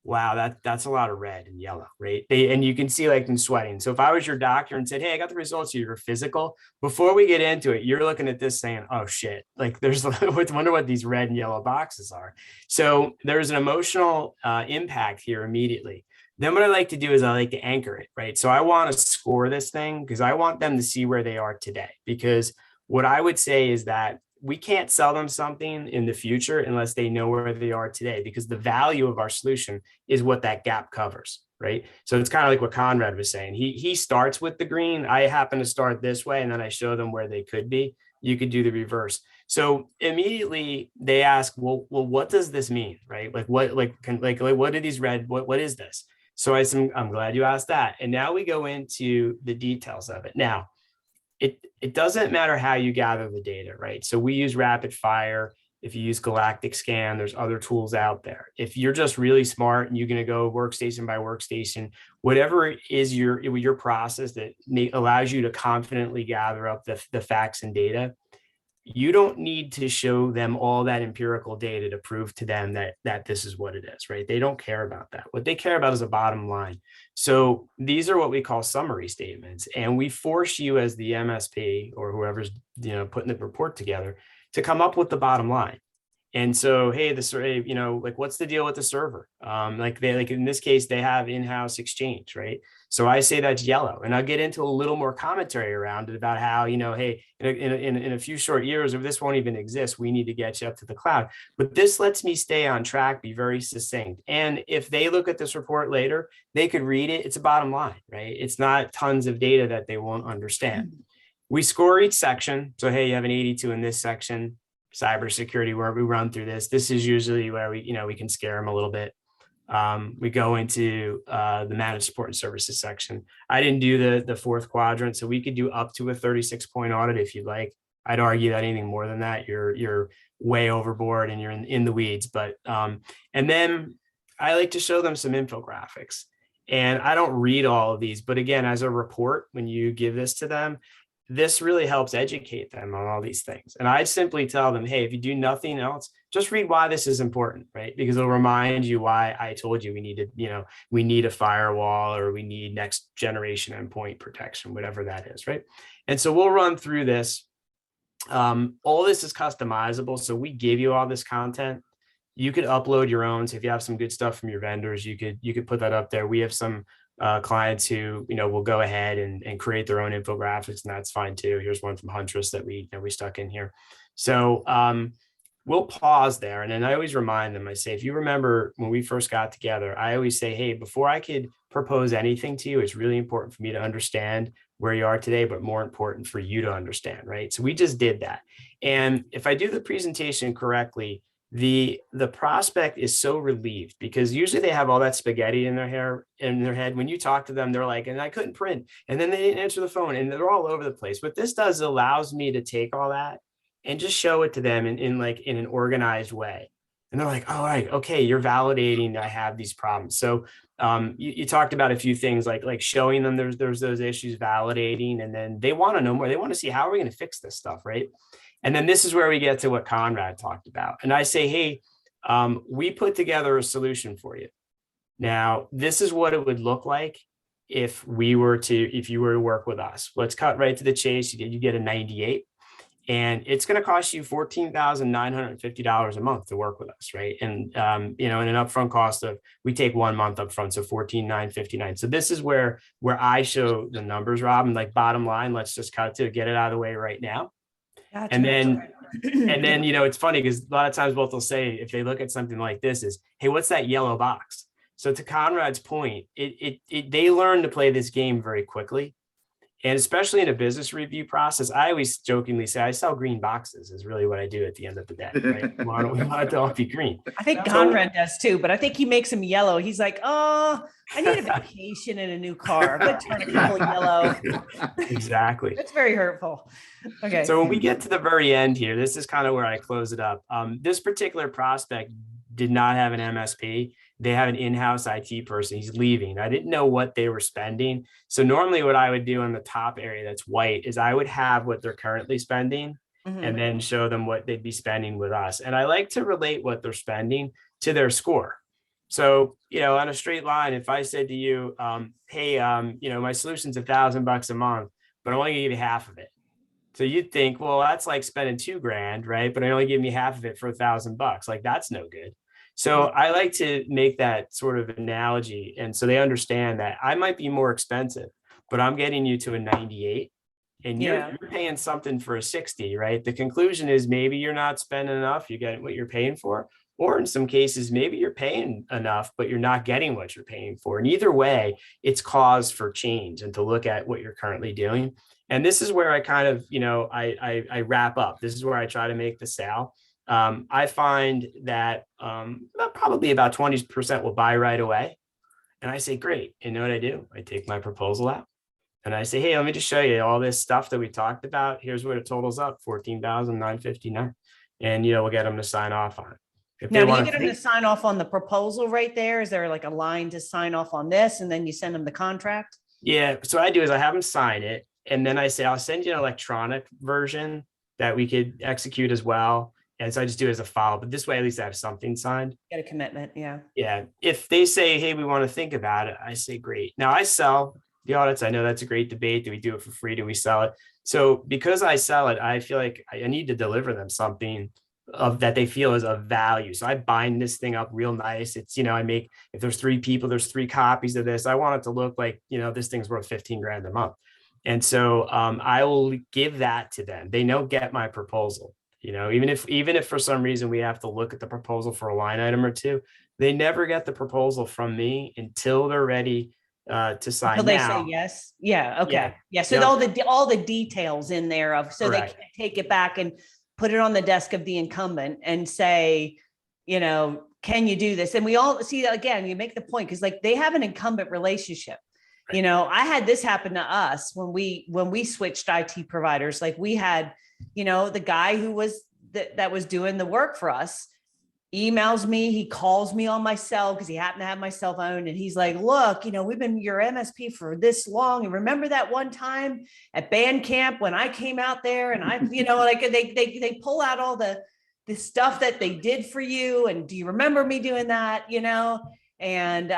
wow, that's a lot of red and yellow, right? And you can see like them sweating. So if I was your doctor and said, hey, I got the results of your physical, before we get into it, you're looking at this saying, oh shit, like there's, wonder what these red and yellow boxes are. So there's an emotional impact here immediately. Then what I like to do is I like to anchor it, right? So I want to score this thing because I want them to see where they are today. Because what I would say is that we can't sell them something in the future unless they know where they are today, because the value of our solution is what that gap covers, right? So it's kind of like what Conrad was saying. He starts with the green. I happen to start this way, and then I show them where they could be. You could do the reverse. So immediately they ask, well, what does this mean, right? Like what are these red? What is this? So I'm glad you asked that. And now we go into the details of it. Now, it doesn't matter how you gather the data, right? So we use rapid fire. If you use Galactic Scan, there's other tools out there. If you're just really smart and you're going to go workstation by workstation, whatever is your process that allows you to confidently gather up the facts and data, you don't need to show them all that empirical data to prove to them that this is what it is, right? They don't care about that. What they care about is a bottom line. So these are what we call summary statements. And we force you as the MSP or whoever's, you know, putting the report together to come up with the bottom line. And so, hey, you know, like, what's the deal with the server? Like in this case, they have in-house Exchange, right? So I say that's yellow, and I'll get into a little more commentary around it about how, you know, hey, in a few short years, if this won't even exist, we need to get you up to the cloud. But this lets me stay on track, be very succinct. And if they look at this report later, they could read it. It's a bottom line, right? It's not tons of data that they won't understand. We score each section. So, hey, you have an 82 in this section. cybersecurity, where we run through this. This is usually where we can scare them a little bit. We go into the managed support and services section. I didn't do the fourth quadrant, so we could do up to a 36-point audit if you'd like. I'd argue that anything more than that, you're way overboard and you're in the weeds. But and then I like to show them some infographics. And I don't read all of these, but again, as a report, when you give this to them, this really helps educate them on all these things. And I'd simply tell them, hey, if you do nothing else, just read why this is important, right? Because it'll remind you why I told you we need a firewall, or we need next generation endpoint protection, whatever that is, right? And so we'll run through this. All this is customizable. So we give you all this content. You could upload your own. So if you have some good stuff from your vendors, you could put that up there. We have some clients who, will go ahead and create their own infographics, and that's fine too. Here's one from Huntress that we stuck in here. So we'll pause there. And then I always remind them, I say, if you remember when we first got together, I always say, hey, before I could propose anything to you, it's really important for me to understand where you are today, but more important for you to understand, right? So we just did that. And if I do the presentation correctly, the prospect is so relieved, because usually they have all that spaghetti in their head. When you talk to them, they're like, and I couldn't print, and then they didn't answer the phone, and they're all over the place. What this does allows me to take all that and just show it to them in an organized way. And they're like, all right, okay, you're validating I have these problems. So you talked about a few things like showing them there's those issues, validating, and then they want to know more. They want to see, how are we going to fix this stuff, right? And then this is where we get to what Conrad talked about. And I say, hey, we put together a solution for you. Now, this is what it would look like if you were to work with us. Let's cut right to the chase. You get a 98, and it's going to cost you $14,950 a month to work with us, right? And in an upfront cost of, we take 1 month upfront, so $14,959. So this is where I show the numbers, Rob, and bottom line, let's just cut to get it out of the way right now. Gotcha. And then it's funny because a lot of times what they'll say if they look at something like this is, hey, what's that yellow box? So to Conrad's point, they learn to play this game very quickly. And especially in a business review process, I always jokingly say I sell green boxes is really what I do at the end of the day. Right? We want it to all be green. I think Conrad does too, but I think he makes them yellow. He's like, oh, I need a vacation in a new car. I'm going to turn a couple yellow. Exactly. That's very hurtful. Okay. So when we get to the very end here, this is kind of where I close it up. This particular prospect did not have an MSP. They have an in-house IT person. He's leaving. I didn't know what they were spending. So normally what I would do in the top area that's white is I would have what they're currently spending and then show them what they'd be spending with us. And I like to relate what they're spending to their score. So, on a straight line, if I said to you, hey, my solution's $1,000 a month, but I'm only gonna give you half of it. So you'd think, well, that's like spending $2,000, right? But I only give me half of it for $1,000. Like, that's no good. So I like to make that sort of analogy. And so they understand that I might be more expensive, but I'm getting you to a 98 and you're paying something for a 60, right? The conclusion is maybe you're not spending enough. You get what you're paying for. Or in some cases, maybe you're paying enough, but you're not getting what you're paying for. And either way, it's cause for change and to look at what you're currently doing. And this is where I kind of, I wrap up. This is where I try to make the sale. I find that probably about 20% will buy right away. And I say, great. You know what I do? I take my proposal out and I say, hey, let me just show you all this stuff that we talked about. Here's what it totals up, $14,959. And, we'll get them to sign off on it. Now, do you get them to sign off on the proposal right there? Is there like a line to sign off on this? And then you send them the contract? Yeah. So what I do is I have them sign it. And then I say, I'll send you an electronic version that we could execute as well. And so I just do it as a file, but this way, at least I have something signed. Get a commitment. Yeah. Yeah. If they say, hey, we want to think about it, I say, great. Now I sell the audits. I know that's a great debate. Do we do it for free? Do we sell it? So because I sell it, I feel like I need to deliver them something that they feel is of value. So I bind this thing up real nice. It's, I make, if there's 3 people, there's 3 copies of this. I want it to look like, this thing's worth $15,000 a month. And so I will give that to them. They know, get my proposal. Even if for some reason we have to look at the proposal for a line item or two, they never get the proposal from me until they're ready to sign. Until they say yes. Yeah. Okay. Yeah. So all the details in there so Correct. They can take it back and put it on the desk of the incumbent and say, can you do this? And we all see that again, you make the point, because like they have an incumbent relationship. I had this happen to us when we switched IT providers. Like we had, the guy who was that was doing the work for us emails me, he calls me on my cell because he happened to have my cell phone. And he's like, look, we've been your MSP for this long. And remember that one time at band camp when I came out there and I, like they pull out all the stuff that they did for you. And do you remember me doing that? And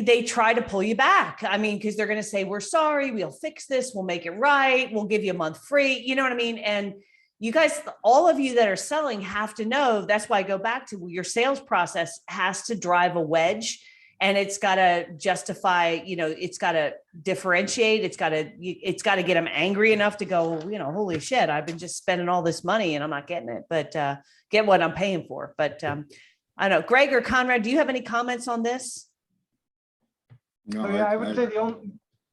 they try to pull you back. I mean, because they're going to say, we're sorry, we'll fix this, we'll make it right, we'll give you a month free. You know what I mean? And you guys, all of you that are selling have to know, that's why I go back to your sales process has to drive a wedge, and it's got to justify, it's got to differentiate. It's got to get them angry enough to go, holy shit, I've been just spending all this money and I'm not getting it, but get what I'm paying for. But I don't know, Greg or Conrad, do you have any comments on this? No, I would say the only,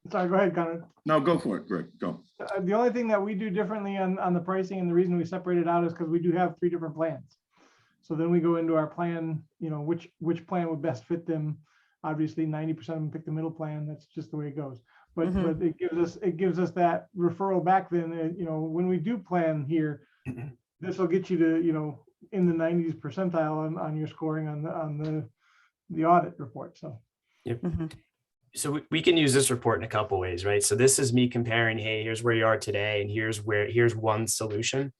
sorry, go ahead, Conrad. No, go for it, Greg, go. The only thing that we do differently on the pricing, and the reason we separate it out, is because we do have 3 different plans. So then we go into our plan, which plan would best fit them. Obviously, 90% of them pick the middle plan. That's just the way it goes. But it gives us that referral back. Then when we do plan here, this will get you to in the 90s percentile on your scoring on the audit report. So. Yep. So we can use this report in a couple ways, right? So this is me comparing, hey, here's where you are today, and here's one solution.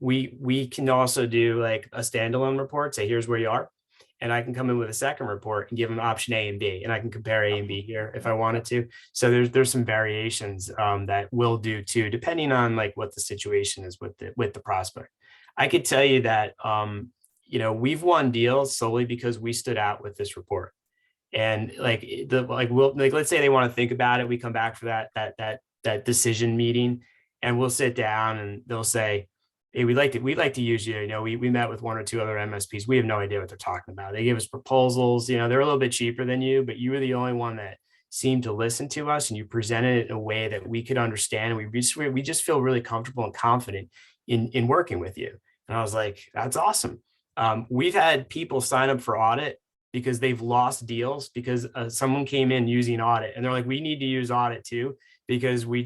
We can also do like a standalone report, say here's where you are, and I can come in with a second report and give them option A and B, and I can compare A and B here if I wanted to. So there's some variations that we'll do too, depending on like what the situation is with the prospect. I could tell you that we've won deals solely because we stood out with this report. And let's say they want to think about it. We come back for that decision meeting, and we'll sit down and they'll say, hey, we'd like to use you. We met with 1 or 2 other MSPs. We have no idea what they're talking about. They give us proposals. They're a little bit cheaper than you, but you were the only one that seemed to listen to us, and you presented it in a way that we could understand. And we just feel really comfortable and confident in working with you. And I was like, that's awesome. We've had people sign up for audit because they've lost deals because someone came in using audit, and they're like, we need to use audit too, because we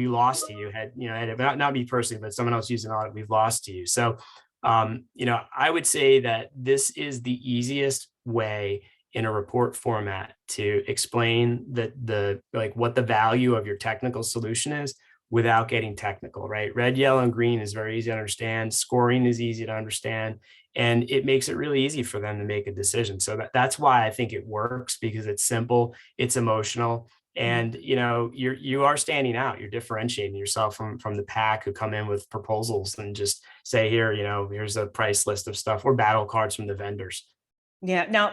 lost to you. Had not me personally, but someone else using audit, we've lost to you. So, I would say that this is the easiest way in a report format to explain what the value of your technical solution is without getting technical, right? Red, yellow, and green is very easy to understand. Scoring is easy to understand. And it makes it really easy for them to make a decision. So that's why I think it works, because it's simple, it's emotional, and you are standing out. You're differentiating yourself from the pack who come in with proposals and just say, here's a price list of stuff, or battle cards from the vendors. Yeah. Now,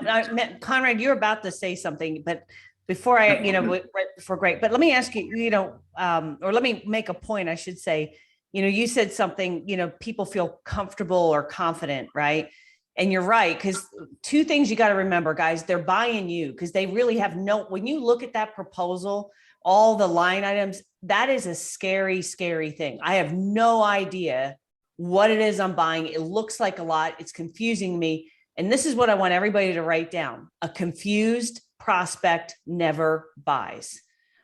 Conrad, you're about to say something, but before right before Greg, but let me ask you, or let me make a point, I should say. You said something, people feel comfortable or confident, right? And you're right, because 2 things you got to remember, guys, they're buying you because they really have when you look at that proposal, all the line items, that is a scary, scary thing. I have no idea what it is I'm buying. It looks like a lot. It's confusing me. And this is what I want everybody to write down. A confused prospect never buys.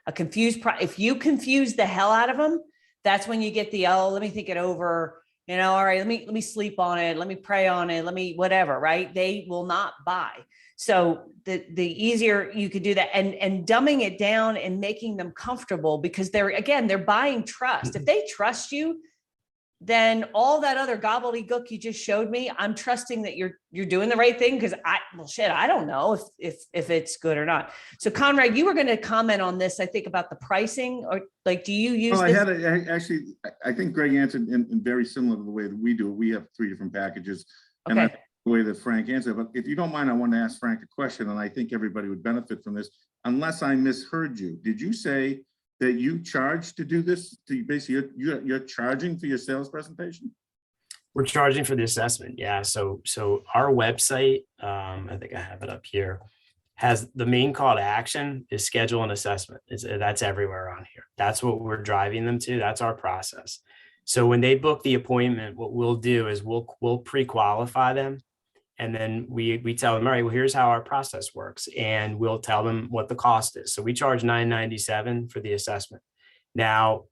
If you confuse the hell out of them, that's when you get let me think it over, all right, let me sleep on it. Let me pray on it. Let me, whatever, right? They will not buy. So the easier you could do that, and dumbing it down and making them comfortable, because they're buying trust. If they trust you, then all that other gobbledygook you just showed me, I'm trusting that you're doing the right thing, because I don't know if it's good or not. So Conrad, you were going to comment on this, I think, about the pricing, or like, do you use this? I think Greg answered in very similar to the way that we do it. We have 3 different packages, and Okay. The way that Frank answered. But if you don't mind, I want to ask Frank a question, and I think everybody would benefit from this, unless I misheard you. Did you say that you charge to do this? Basically, you're charging for your sales presentation? We're charging for the assessment. Yeah. So our website, I think I have it up here, has the main call to action is schedule an assessment. That's everywhere on here. That's what we're driving them to. That's our process. So when they book the appointment, what we'll do is we'll pre-qualify them. And then we tell them, all right, well, here's how our process works. And we'll tell them what the cost is. So we charge $997 for the assessment. Now,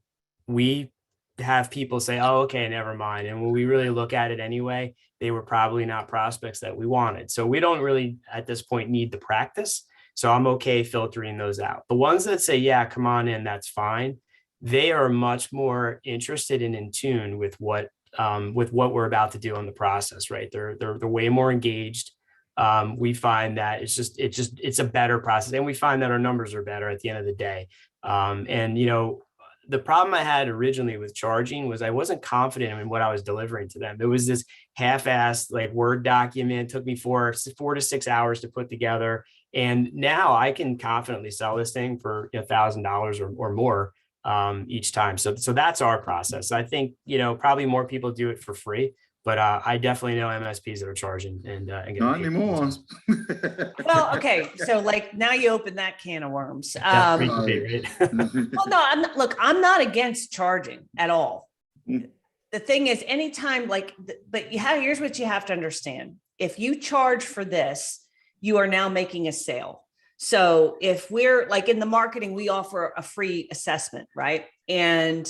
we have people say, oh, okay, never mind. And when we really look at it anyway, they were probably not prospects that we wanted. So we don't really, at this point, need the practice. So I'm okay filtering those out. The ones that say, yeah, come on in, that's fine. They are much more interested and in tune with what we're about to do on the process, right? They're way more engaged. We find that it's a better process, and we find that our numbers are better at the end of the day. And the problem I had originally with charging was I wasn't confident in what I was delivering to them. It was this half-assed like Word document. It took me 4 to 6 hours to put together, and now I can confidently sell this thing for $1,000 or more each time. So that's our process. I think, probably more people do it for free, but I definitely know MSPs that are charging and getting Not paid. anymore. Well, okay, so like now you open that can of worms. Yeah, free to pay, right? Well, no, I'm not against charging at all. The thing is, anytime here's what you have to understand. If you charge for this, you are now making a sale. So if we're like in the marketing, we offer a free assessment, right? And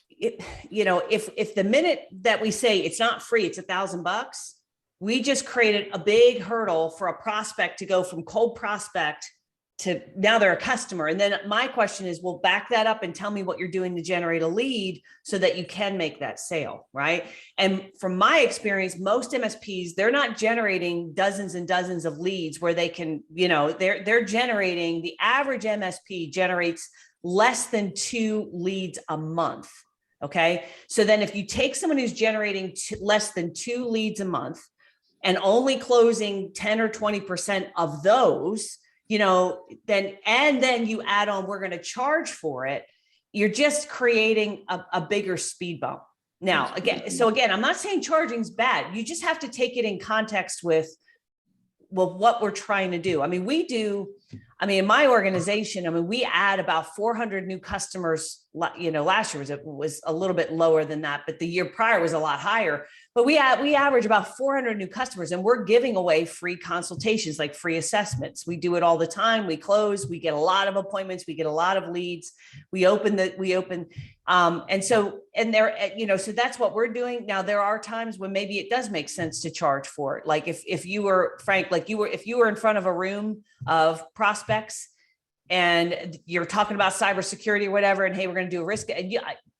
if the minute that we say it's not free, it's $1,000, we just created a big hurdle for a prospect to go from cold prospect to now they're a customer. And then my question is, well, back that up and tell me what you're doing to generate a lead so that you can make that sale, right? And from my experience, most MSPs, they're not generating dozens and dozens of leads where they can, they're generating, the average MSP generates less than 2 leads a month. Okay. So then if you take someone who's generating less than 2 leads a month and only closing 10 or 20% of those, then you add on, we're going to charge for it. You're just creating a bigger speed bump. Now, again, I'm not saying charging's bad. You just have to take it in context with, well, what we're trying to do. In my organization, we add about 400 new customers. Last year was a little bit lower than that, but the year prior was a lot higher. But we average about 400 new customers, and we're giving away free consultations, like free assessments. We do it all the time. We close. We get a lot of appointments. We get a lot of leads. So that's what we're doing. Now, there are times when maybe it does make sense to charge for it. Like if you were, Frank, if you were in front of a room of prospects and you're talking about cybersecurity or whatever, and hey, we're going to do a risk, and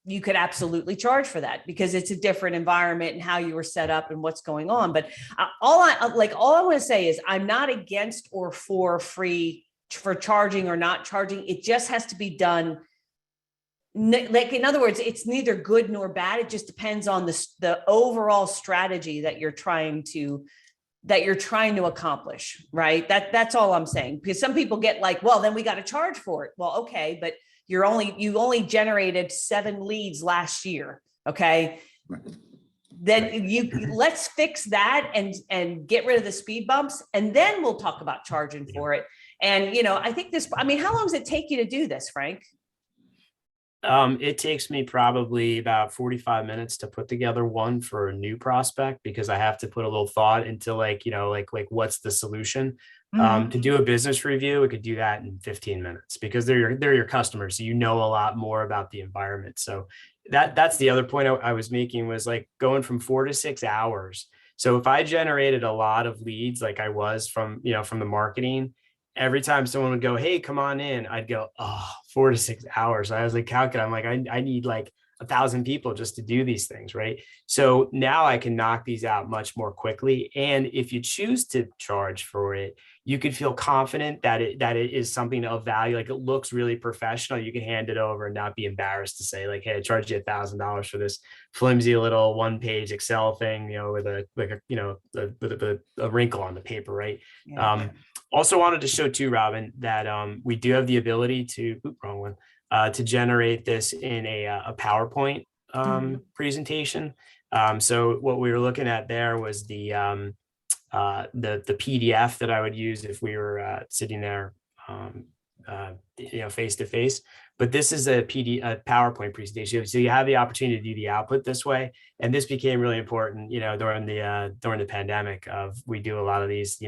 you could absolutely charge for that because it's a different environment and how you were set up and what's going on. But all I want to say is I'm not against or for charging or not charging. It just has to be done. Like, in other words, it's neither good nor bad. It just depends on the overall strategy that you're trying to accomplish, right? That's all I'm saying. Because some people get like, well, then we got to charge for it. Well, okay, but you only generated 7 leads last year. Okay. Then let's fix that and get rid of the speed bumps. And then we'll talk about charging for it. And, I think how long does it take you to do this, Frank? It takes me probably about 45 minutes to put together one for a new prospect, because I have to put a little thought into what's the solution. To do a business review, we could do that in 15 minutes because they're your customers. So a lot more about the environment. So that's the other point I was making, was like going from 4 to 6 hours. So if I generated a lot of leads, like I was from the marketing, every time someone would go, hey, come on in, I'd go, 4 to 6 hours. I was like, calculating, I'm like, I need like 1,000 people just to do these things, right? So now I can knock these out much more quickly. And if you choose to charge for it, you could feel confident that it is something of value. Like, it looks really professional. You can hand it over and not be embarrassed to say like, hey, I charged you $1,000 for this flimsy little 1-page Excel thing, with a wrinkle on the paper, right? Yeah. Also wanted to show too, Robin, that we do have the ability to generate this in a PowerPoint presentation. So what we were looking at there was the PDF that I would use if we were sitting there face to face. But this is a PowerPoint presentation, so you have the opportunity to do the output this way. And this became really important, during the pandemic. We do a lot of these,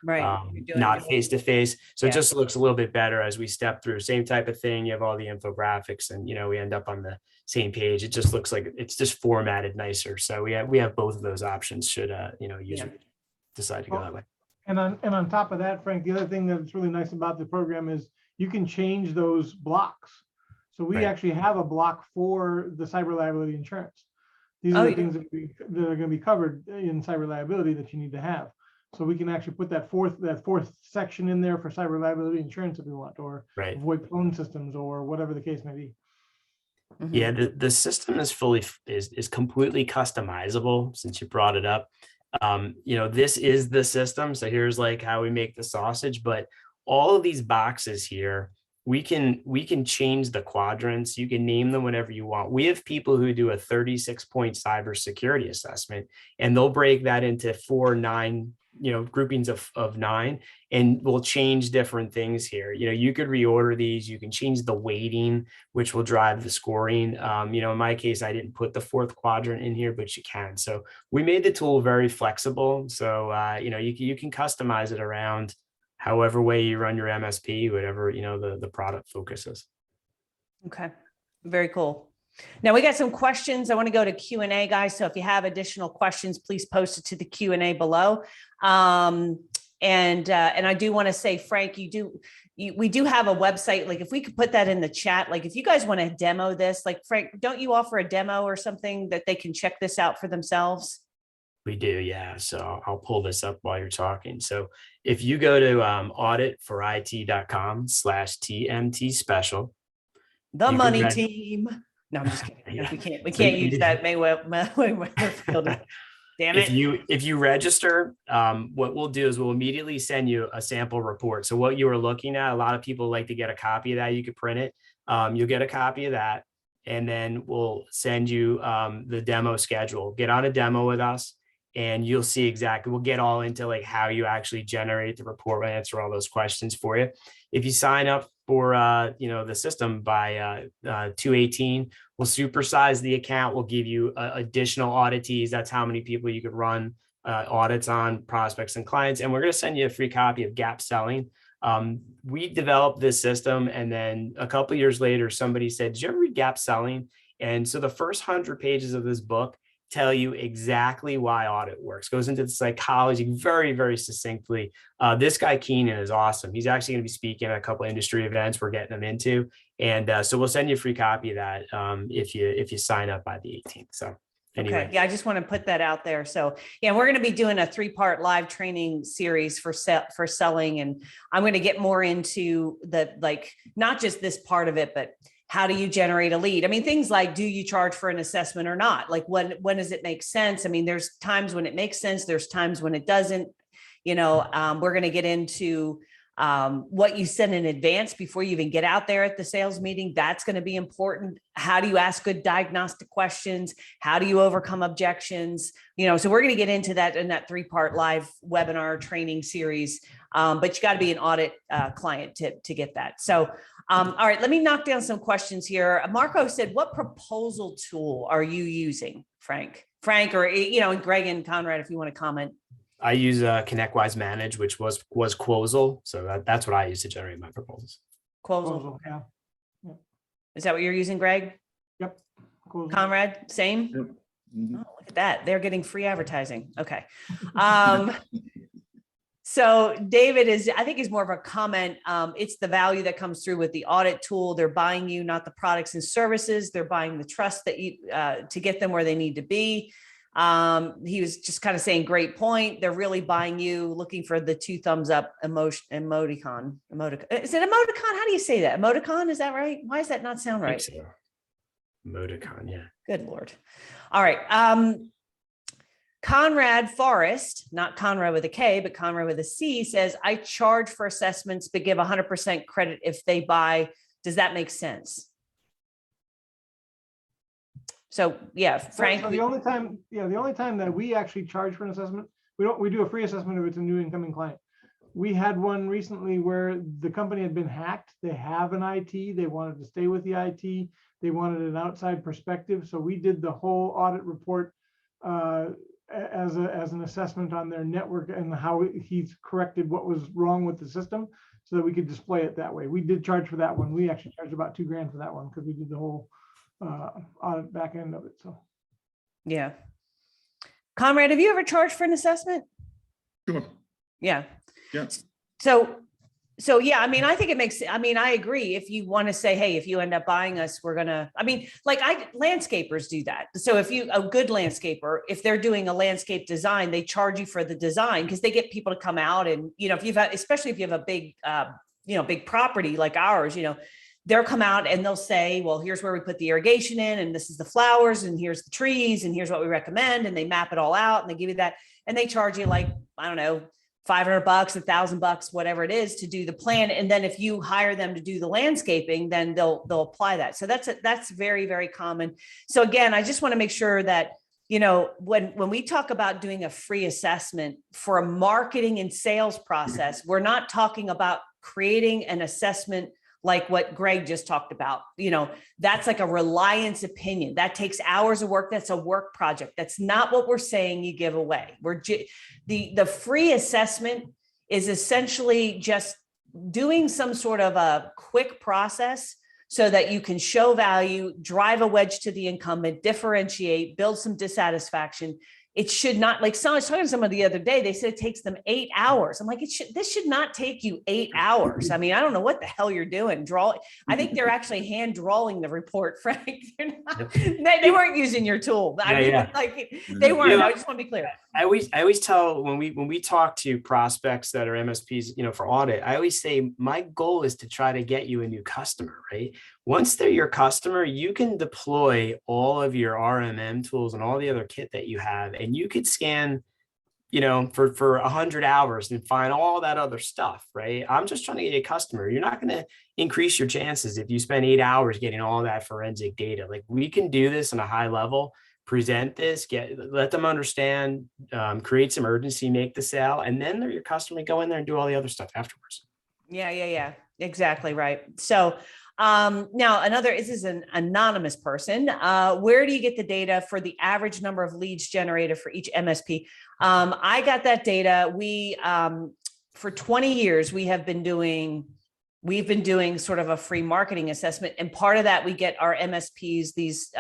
Right. You're doing not it. face to face. So Yeah. it just looks a little bit better as we step through. Same type of thing. You have all the infographics, and we end up on the same page. It just looks like it's just formatted nicer. So we have both of those options should user decide to go that way. And on top of that, Frank, the other thing that's really nice about the program is you can change those blocks. So we Right. actually have a block for the cyber liability insurance. These are the things that are going to be covered in cyber liability that you need to have. So we can actually put that fourth section in there for cyber liability insurance if we want, or Right. VoIP phone systems, or whatever the case may be. Mhm. Yeah, the system is is completely customizable, since you brought it up. This is the system. So here's like how we make the sausage, but all of these boxes here, we can change the quadrants. You can name them whatever you want. We have people who do a 36-point cybersecurity assessment, and they'll break that into 4, 9, groupings of 9, and we'll change different things here. You could reorder these. You can change the weighting, which will drive the scoring. In my case, I didn't put the 4th quadrant in here, but you can. So we made the tool very flexible. So, you can customize it around however way you run your MSP, whatever, the product focuses. Okay, very cool. Now we got some questions. I want to go to Q&A, guys. So if you have additional questions, please post it to the Q&A below. And I do want to say, Frank, we do have a website. Like if we could put that in the chat, like if you guys want to demo this, like Frank, don't you offer a demo or something that they can check this out for themselves? We do, yeah. So I'll pull this up while you're talking. So if you go to auditforit.com/TMT special. The money team. No, I'm just kidding. Yeah. We can't use that Mayweather. Damn it. If you register, what we'll do is we'll immediately send you a sample report. So what you were looking at, a lot of people like to get a copy of that. You could print it. You'll get a copy of that, and then we'll send you the demo schedule. Get on a demo with us, and you'll see exactly. We'll get all into like how you actually generate the report. We'll answer all those questions for you. If you sign up for the system by 2/18, we'll supersize the account. We'll give you additional auditees. That's how many people you could run audits on, prospects and clients. And we're going to send you a free copy of Gap Selling. We developed this system, and then a couple of years later, somebody said, "Did you ever read Gap Selling?" And so the first 100 pages of this book tell you exactly why audit works, goes into the psychology very, very succinctly. This guy Keenan is awesome. He's actually going to be speaking at a couple of industry events we're getting him into. And so we'll send you a free copy of that if you sign up by the 18th. So anyway. Okay. Yeah, I just want to put that out there. So yeah, we're going to be doing a 3-part live training series for selling. And I'm going to get more into not just this part of it, but how do you generate a lead? I mean, things like, do you charge for an assessment or not? Like when does it make sense? I mean, there's times when it makes sense. There's times when it doesn't. We're going to get into what you send in advance before you even get out there at the sales meeting. That's going to be important. How do you ask good diagnostic questions? How do you overcome objections? So we're going to get into that in that 3-part live webinar training series. But you got to be an audit client to get that. So, all right, let me knock down some questions here. Marco said, what proposal tool are you using, Frank? Or, Greg and Conrad, if you want to comment. I use ConnectWise Manage, which was Quozal. So that's what I use to generate my proposals. Quozal. Yeah. Is that what you're using, Greg? Yep. Quozal. Conrad, same? Yep. Mhm. Oh, look at that. They're getting free advertising. Okay. So David I think is more of a comment. It's the value that comes through with the audit tool. They're buying you, not the products and services. They're buying the trust that you to get them where they need to be. He was just kind of saying, great point. They're really buying you, looking for the 2 thumbs up emoticon. Is it emoticon? How do you say that? Emoticon? Is that right? Why does that not sound right? I think so. Emoticon, yeah. Good Lord. All right. Conrad Forrest, not Conrad with a K, but Conrad with a C, says, I charge for assessments, but give 100% credit if they buy. Does that make sense? So yeah, Frank. So the only time that we actually charge for an assessment, we do a free assessment if it's a new incoming client. We had one recently where the company had been hacked. They have an IT. They wanted to stay with the IT. They wanted an outside perspective. So we did the whole audit report as an assessment on their network and how he's corrected what was wrong with the system so that we could display it that way. We did charge for that one. We actually charged about $2,000 for that one because we did the whole audit back end of it. So Yeah. Conrad, have you ever charged for an assessment? Sure. Yeah. Yeah. So yeah, I mean, I think it makes, I mean, I agree. If you want to say, hey, if you end up buying us, we're gonna, I mean, like landscapers do that. So if you, a good landscaper, if they're doing a landscape design, they charge you for the design because they get people to come out and, you know, if you've had, especially if you have a big, big property like ours, you know, they'll come out and they'll say, well, here's where we put the irrigation in, and this is the flowers, and here's the trees, and here's what we recommend. And they map it all out and they give you that. And they charge you like, I don't know, $500, $1,000, whatever it is to do the plan. And then if you hire them to do the landscaping, then they'll apply that. So that's very, very common. So again, I just want to make sure that, you know, when we talk about doing a free assessment for a marketing and sales process, we're not talking about creating an assessment like what Greg just talked about. You know, that's like a reliance opinion that takes hours of work. That's a work project. That's not what we're saying you give away. The free assessment is essentially just doing some sort of a quick process so that you can show value, drive a wedge to the incumbent, differentiate, build some dissatisfaction. It should not, like I was talking to someone the other day, they said it takes them 8 hours. I'm like, this should not take you 8 hours. I mean, I don't know what the hell you're doing. I think they're actually hand drawing the report, Frank. They weren't using your tool. I mean, like they weren't. Yeah. I just want to be clear. I always tell when we talk to prospects that are MSPs, you know, for audit, I always say my goal is to try to get you a new customer, right? Once they're your customer, you can deploy all of your RMM tools and all the other kit that you have, and you could scan, you know, for 100 hours and find all that other stuff, right? I'm just trying to get a customer. You're not going to increase your chances if you spend 8 hours getting all that forensic data. Like we can do this on a high level. Present this, let them understand, create some urgency, make the sale, and then they're your customer. Go in there and do all the other stuff afterwards. Yeah. Exactly right. So now this is an anonymous person. Where do you get the data for the average number of leads generated for each MSP? I got that data. We, for 20 years, we've been doing sort of a free marketing assessment. And part of that, we get our MSPs, these,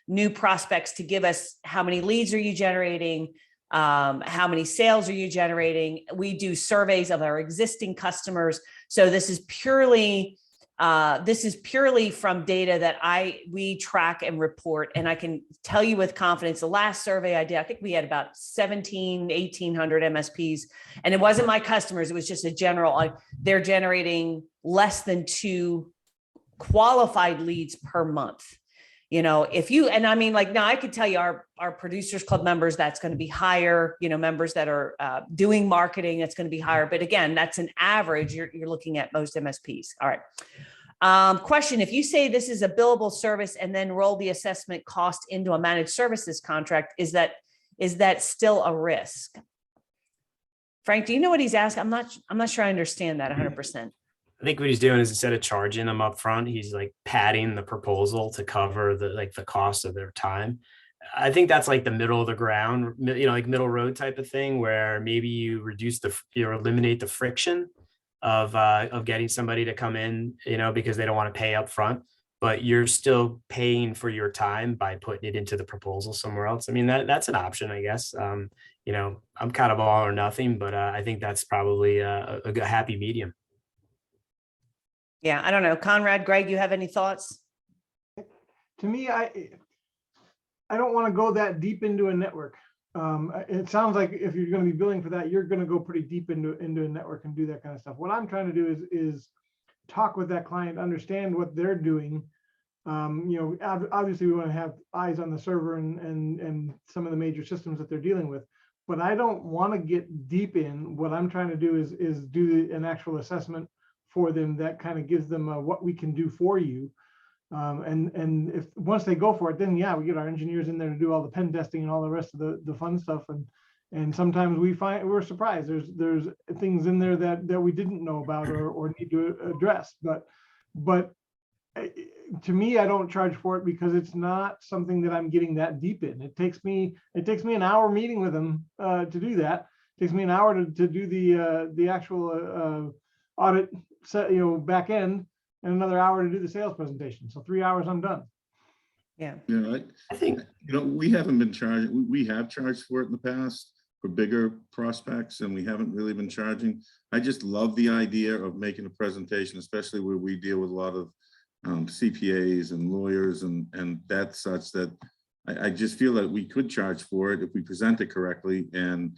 new prospects to give us how many leads are you generating, how many sales are you generating. We do surveys of our existing customers. So this is purely from data that we track and report. And I can tell you with confidence, the last survey I did, I think we had about 1,800 MSPs, and it wasn't my customers. It was just a general, they're generating less than 2 qualified leads per month. You know, and I mean, like, now I could tell you our producers club members, that's going to be higher, you know, members that are doing marketing, that's going to be higher. But again, that's an average. You're looking at most MSPs. All right. Question. If you say this is a billable service and then roll the assessment cost into a managed services contract, is that still a risk? Frank, do you know what he's asking? I'm not sure I understand that 100%. I think what he's doing is instead of charging them up front, he's like padding the proposal to cover the cost of their time. I think that's like the middle of the ground, you know, like middle road type of thing, where maybe you eliminate the friction of getting somebody to come in, you know, because they don't want to pay up front, but you're still paying for your time by putting it into the proposal somewhere else. I mean, that's an option, I guess. You know, I'm kind of all or nothing, but I think that's probably a happy medium. Yeah, I don't know. Conrad, Greg, you have any thoughts? to me, I don't want to go that deep into a network. It sounds like if you're going to be billing for that, you're going to go pretty deep into a network and do that kind of stuff. What I'm trying to do is talk with that client, understand what they're doing. Obviously we want to have eyes on the server and some of the major systems that they're dealing with, but I don't want to get deep in. What I'm trying to do is do an actual assessment for them that kind of gives them what we can do for you. And if once they go for it, then yeah, we get our engineers in there to do all the pen testing and all the rest of the fun stuff. And sometimes we're surprised. There's things in there that we didn't know about or need to address. But to me, I don't charge for it because it's not something that I'm getting that deep in. It takes me an hour meeting with them to do that. It takes me an hour to do the actual audit set, back end, and another hour to do the sales presentation. So 3 hours, I'm done. Yeah. Yeah, I think, we haven't been charging, we have charged for it in the past for bigger prospects, and we haven't really been charging. I just love the idea of making a presentation, especially where we deal with a lot of CPAs and lawyers and that's such that I just feel that we could charge for it if we present it correctly. And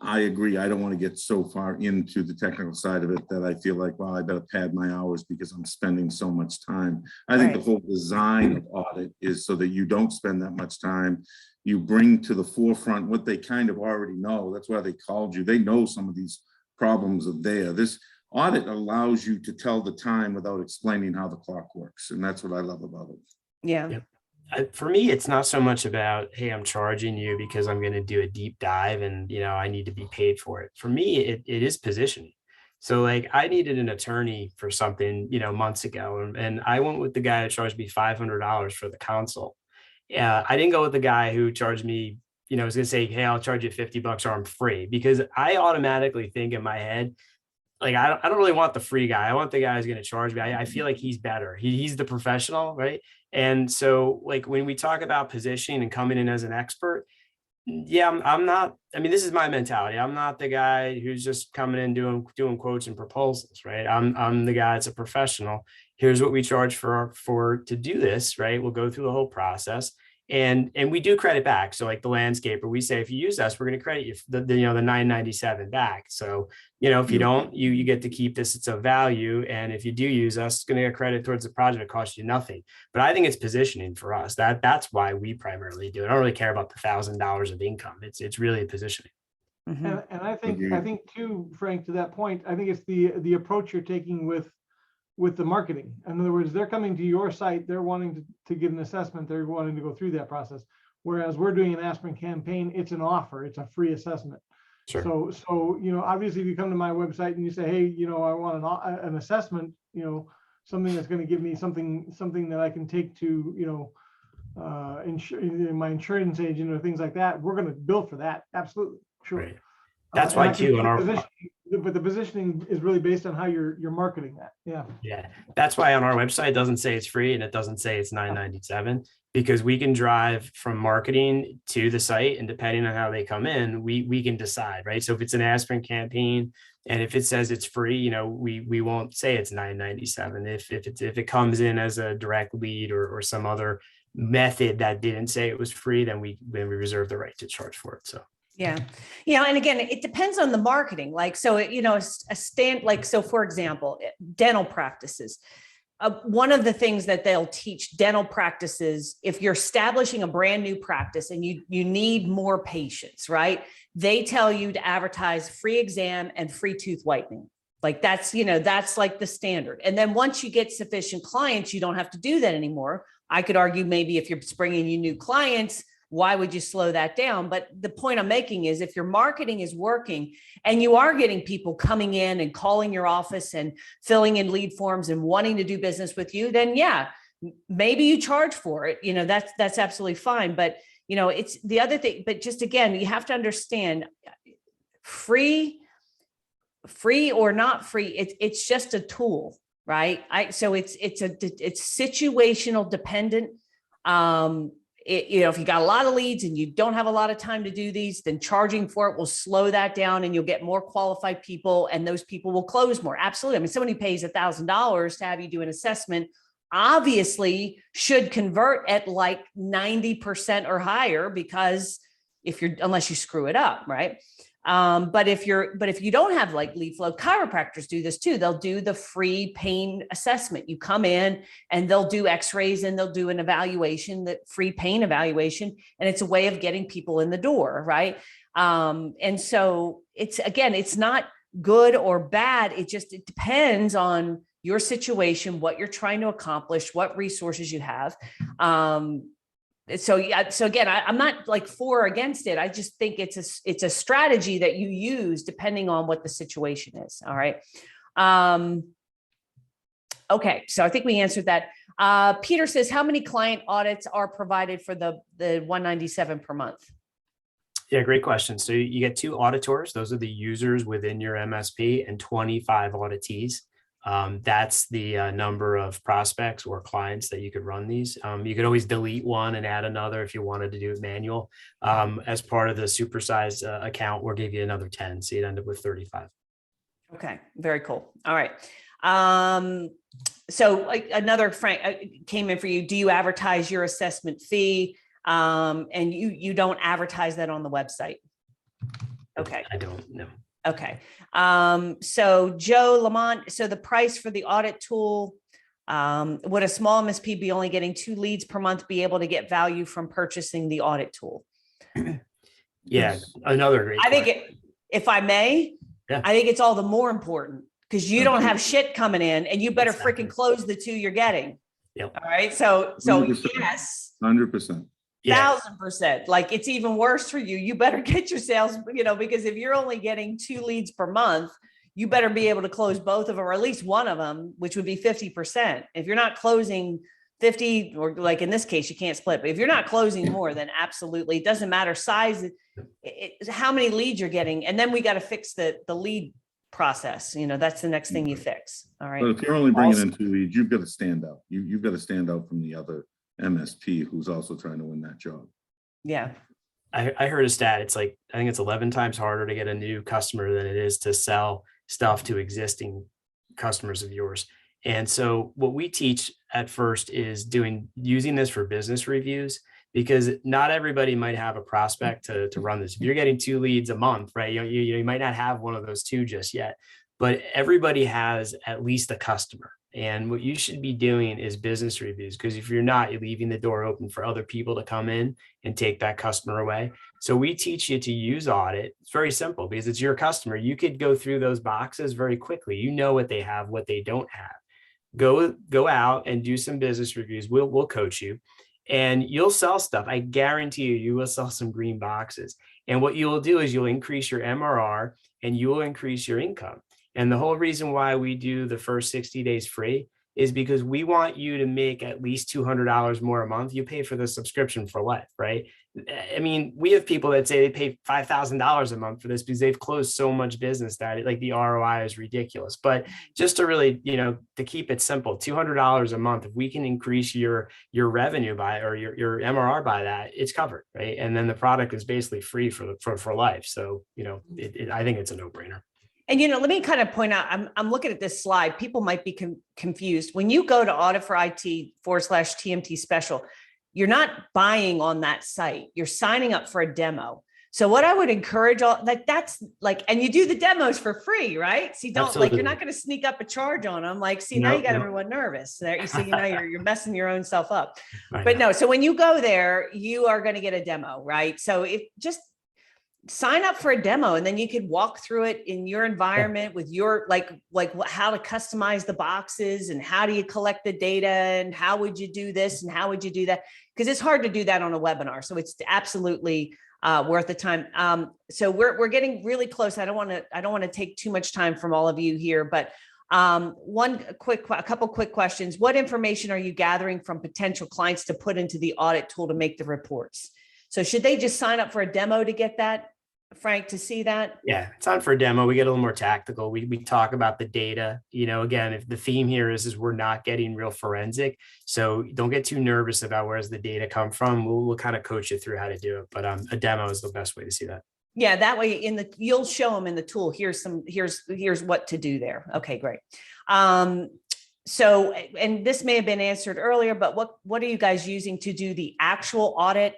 I agree. I don't want to get so far into the technical side of it that I feel like, well, I better pad my hours because I'm spending so much time. I think the whole design of audit is so that you don't spend that much time. You bring to the forefront what they kind of already know. That's why they called you. They know some of these problems are there. This audit allows you to tell the time without explaining how the clock works. And that's what I love about it. Yeah. Yep. For me, it's not so much about, hey, I'm charging you because I'm going to do a deep dive and, I need to be paid for it. For me, it is positioning. So like I needed an attorney for something, months ago, and I went with the guy that charged me $500 for the consult. Yeah, I didn't go with the guy who charged me, I was going to say, hey, I'll charge you $50 or I'm free, because I automatically think in my head, like, I don't really want the free guy. I want the guy who's going to charge me. I feel like he's better. He's the professional, right? And so like when we talk about positioning and coming in as an expert, yeah, I'm not, this is my mentality. I'm not the guy who's just coming in doing quotes and proposals, right? I'm the guy that's a professional. Here's what we charge for to do this, right? We'll go through the whole process. And we do credit back. So like the landscaper, we say, if you use us, we're going to credit you the $997 back. So, if you don't, you get to keep this, it's a value. And if you do use us, it's going to get credit towards the project. It costs you nothing. But I think it's positioning for us. That's why we primarily do it. I don't really care about the $1,000 of income. It's really positioning. Mhm. And I think too, Frank, to that point, I think it's the approach you're taking with the marketing. In other words, they're coming to your site, they're wanting to get an assessment, they're wanting to go through that process. Whereas we're doing an Aspen campaign, it's an offer, it's a free assessment. Sure. So obviously if you come to my website and you say, hey, I want an assessment, something that's going to give me something that I can take to, my insurance agent or things like that, we're going to bill for that. Absolutely. Sure. Right. That's why too, but the positioning is really based on how you're marketing that. Yeah. That's why on our website, it doesn't say it's free and it doesn't say it's $997, because we can drive from marketing to the site, and depending on how they come in, we can decide, right? So if it's an Aspen campaign and if it says it's free, we won't say it's $997. If it comes in as a direct lead or some other method that didn't say it was free, then we reserve the right to charge for it. So. Yeah. And again, it depends on the marketing. Like, so, so for example, dental practices, one of the things that they'll teach dental practices, if you're establishing a brand new practice and you need more patients, right? They tell you to advertise free exam and free tooth whitening. Like that's like the standard. And then once you get sufficient clients, you don't have to do that anymore. I could argue maybe if you're bringing you new clients, why would you slow that down? But the point I'm making is if your marketing is working and you are getting people coming in and calling your office and filling in lead forms and wanting to do business with you, then yeah, maybe you charge for it. That's absolutely fine. But, it's the other thing, but just again, you have to understand free or not free. It's just a tool, right? So it's situational dependent. If you got a lot of leads and you don't have a lot of time to do these, then charging for it will slow that down and you'll get more qualified people and those people will close more. Absolutely. Someone who pays $1,000 to have you do an assessment obviously should convert at like 90% or higher, because unless you screw it up, right? But if you don't have like lead flow, chiropractors do this too. They'll do the free pain assessment. You come in and they'll do x-rays and they'll do an evaluation, that free pain evaluation. And it's a way of getting people in the door. Right. And so it's not good or bad. It depends on your situation, what you're trying to accomplish, what resources you have. So yeah, so again, I'm not like for or against it. I just think it's a strategy that you use depending on what the situation is. All right. Okay, so I think we answered that. Peter says, how many client audits are provided for the 197 per month? Yeah, great question. So you get 2 auditors. Those are the users within your MSP, and 25 auditees. That's the number of prospects or clients that you could run these. You could always delete one and add another if you wanted to do it manual. As part of the supersized account, we'll give you another 10. So you'd end up with 35. Okay, very cool. All right. So like another Frank came in for you. Do you advertise your assessment fee? And you don't advertise that on the website? Okay. I don't know. Okay. So Joe Lamont, so the price for the audit tool, would a small MSP be only getting 2 leads per month be able to get value from purchasing the audit tool? Yeah, another great I think question. if I may, Yeah. I think it's all the more important because you don't have shit coming in and you better Exactly. freaking close the 2 you're getting. Yep. All right. So 100%. yes. 100%. Yeah. 1000%. Like it's even worse for you. You better get your sales, because if you're only getting 2 leads per month, you better be able to close both of them, or at least one of them, which would be 50%. If you're not closing 50, or like in this case, you can't split, but if you're not closing more, then absolutely, it doesn't matter size, how many leads you're getting. And then we got to fix the lead process. That's the next thing you fix. All right. But if you're only bringing in 2 leads, you've got to stand out. You've got to stand out from the other MSP who's also trying to win that job. Yeah. I heard a stat. It's like, I think it's 11 times harder to get a new customer than it is to sell stuff to existing customers of yours. And so what we teach at first is using this for business reviews, because not everybody might have a prospect to run this. If you're getting 2 leads a month, right? You might not have one of those 2 just yet, but everybody has at least a customer. And what you should be doing is business reviews, because if you're not, you're leaving the door open for other people to come in and take that customer away. So we teach you to use Audit. It's very simple because it's your customer. You could go through those boxes very quickly. You know what they have, what they don't have. Go out and do some business reviews. We'll coach you and you'll sell stuff. I guarantee you will sell some green boxes. And what you will do is you'll increase your MRR and you will increase your income. And the whole reason why we do the first 60 days free is because we want you to make at least $200 more a month. You pay for the subscription for life, right? I mean, we have people that say they pay $5,000 a month for this because they've closed so much business that the ROI is ridiculous. But just to really, to keep it simple, $200 a month, if we can increase your revenue by, or your MRR by that, it's covered, right? And then the product is basically free for life. So, I think it's a no-brainer. And, let me kind of point out, I'm looking at this slide. People might be confused. When you go to Audit for IT/TMT special, you're not buying on that site. You're signing up for a demo. So what I would encourage and you do the demos for free, right? See, you're not going to sneak up a charge on them. Now you got everyone nervous there. You see, you're messing your own self up. But no, so when you go there, you are going to get a demo, right? So just sign up for a demo, and then you could walk through it in your environment with your how to customize the boxes and how do you collect the data and how would you do this and how would you do that, because it's hard to do that on a webinar. So it's absolutely worth the time. So we're getting really close. I don't want to take too much time from all of you here, but a couple quick questions. What information are you gathering from potential clients to put into the audit tool to make the reports? So should they just sign up for a demo to get that, Frank, to see that? Yeah, it's on for a demo. We get a little more tactical. We talk about the data. Again, if the theme here is we're not getting real forensic, so don't get too nervous about where's the data come from. We'll kind of coach you through how to do it, but a demo is the best way to see that. Yeah, that way you'll show them in the tool. Here's what to do there. Okay, great. So, and this may have been answered earlier, but what are you guys using to do the actual audit?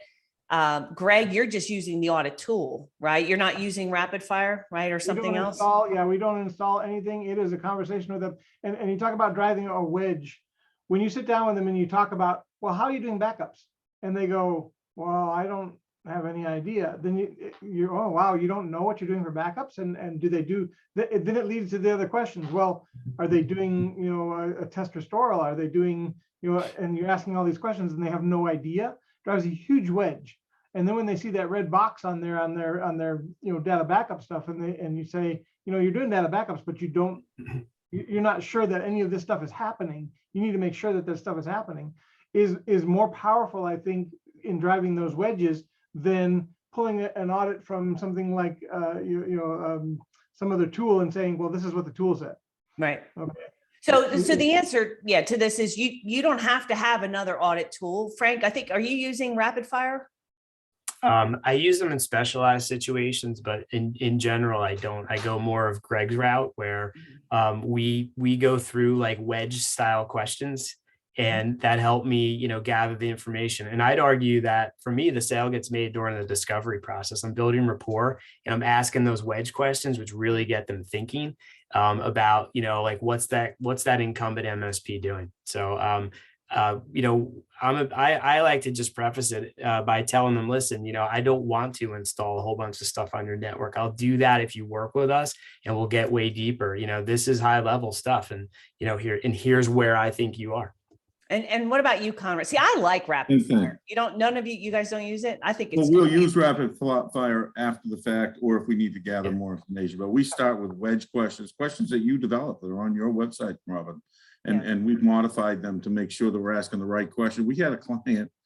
Greg, you're just using the audit tool, right? You're not using rapid fire, right? Or something else? We don't install anything. It is a conversation with them. And you talk about driving a wedge. When you sit down with them and you talk about, well, how are you doing backups? And they go, well, I don't have any idea. Then you're, oh, wow, you don't know what you're doing for backups? And do they do, then it leads to the other questions. Well, are they doing, a test restore? Are they doing, and you're asking all these questions and they have no idea. drives a huge wedge. And then when they see that red box on their data backup stuff, and you say, you're doing data backups, but you're not sure that any of this stuff is happening. You need to make sure that this stuff is happening. Is more powerful, I think, in driving those wedges than pulling an audit from something like some other tool and saying, well, this is what the tool said. Right. Okay. So the answer, to this is you don't have to have another audit tool. Frank, I think, are you using Rapid Fire? I use them in specialized situations, but in general, I don't. I go more of Greg's route, where we go through like wedge style questions, and that helped me, gather the information. And I'd argue that for me, the sale gets made during the discovery process. I'm building rapport, and I'm asking those wedge questions, which really get them thinking about, like what's that incumbent MSP doing. So I like to just preface it by telling them, listen, I don't want to install a whole bunch of stuff on your network. I'll do that if you work with us, and we'll get way deeper. This is high level stuff, and here's where I think you are. And what about you, Conrad? See, I like Rapid Fire. None of you guys don't use it. I think it's. Well, we'll use Rapid Fire after the fact, or if we need to gather more information. But we start with wedge questions that you develop that are on your website, Robin. And we've modified them to make sure that we're asking the right question. We had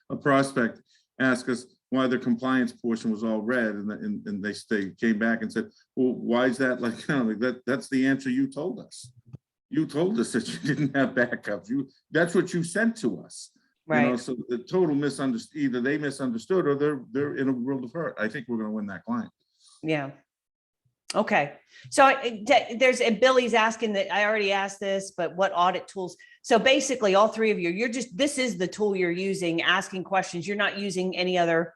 a prospect ask us why their compliance portion was all red, and they came back and said, well, why is that like that? That's the answer you told us. You told us that you didn't have backups. That's what you sent to us. Right. So the total either they misunderstood or they're in a world of hurt. I think we're going to win that client. Yeah. Okay. So there's Billy's asking that I already asked this, but what audit tools? So basically all three of you, this is the tool you're using, asking questions. You're not using any other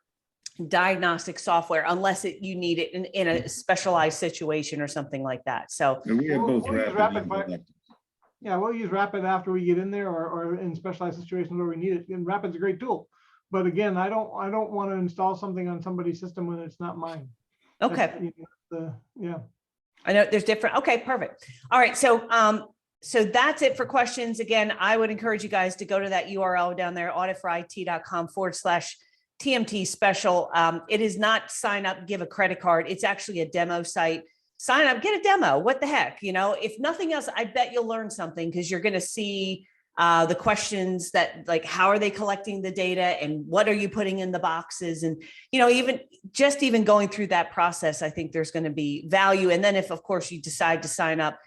diagnostic software unless you need it in a specialized situation or something like that. So and we have both we'll use Rapid Fire. Yeah, we'll use Rapid after we get in there, or in specialized situations where we need it. And Rapid's a great tool, but again, I don't want to install something on somebody's system when it's not mine. okay. Yeah. I know there's different. Okay, perfect. All right. So that's it for questions. Again, I would encourage you guys to go to that URL down there, auditforit.com/TMT special. It is not sign up, give a credit card. It's actually a demo site. Sign up, get a demo. What the heck? If nothing else, I bet you'll learn something, because you're going to see the questions that, like, how are they collecting the data and what are you putting in the boxes? And, even going through that process, I think there's going to be value. And then if, of course, you decide to sign up,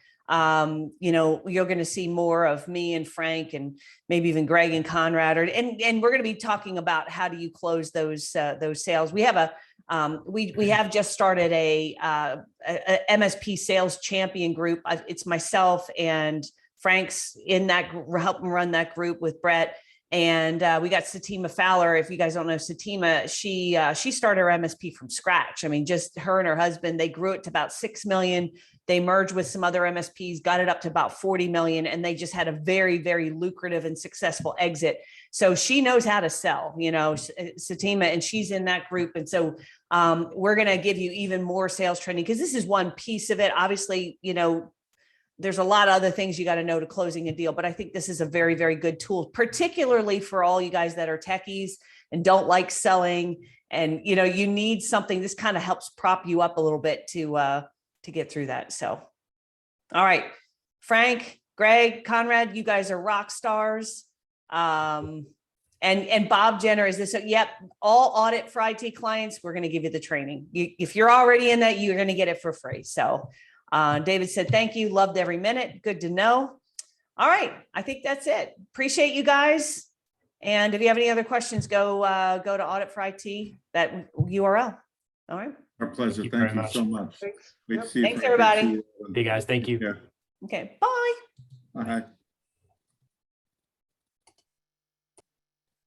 you're going to see more of me and Frank and maybe even Greg and Conrad, and we're going to be talking about how do you close those sales. We have we have just started a MSP sales champion group. It's myself and Frank's in that, helping run that group with Brett. And we got Satima Fowler. If you guys don't know Satima, she started her MSP from scratch. I mean, just her and her husband, they grew it to about 6 million. They merged with some other MSPs, got it up to about 40 million. And they just had a very, very lucrative and successful exit. So she knows how to sell, Satima, and she's in that group. And so we're going to give you even more sales training, because this is one piece of it. Obviously, there's a lot of other things you got to know to closing a deal, but I think this is a very, very good tool, particularly for all you guys that are techies and don't like selling. And, you need something. This kind of helps prop you up a little bit to get through that. So, all right, Frank, Greg, Conrad, you guys are rock stars. And Bob Jenner is this. Yep. All Audit for IT clients, we're going to give you the training. If you're already in that, you're going to get it for free. So, David said, thank you. Loved every minute. Good to know. All right. I think that's it. Appreciate you guys. And if you have any other questions, go to Audit for IT, that URL. All right. Our pleasure. Thank you so much. Thanks. Great to see you. Thanks, everybody. Hey guys, thank you. Yeah. Okay. Bye. All right.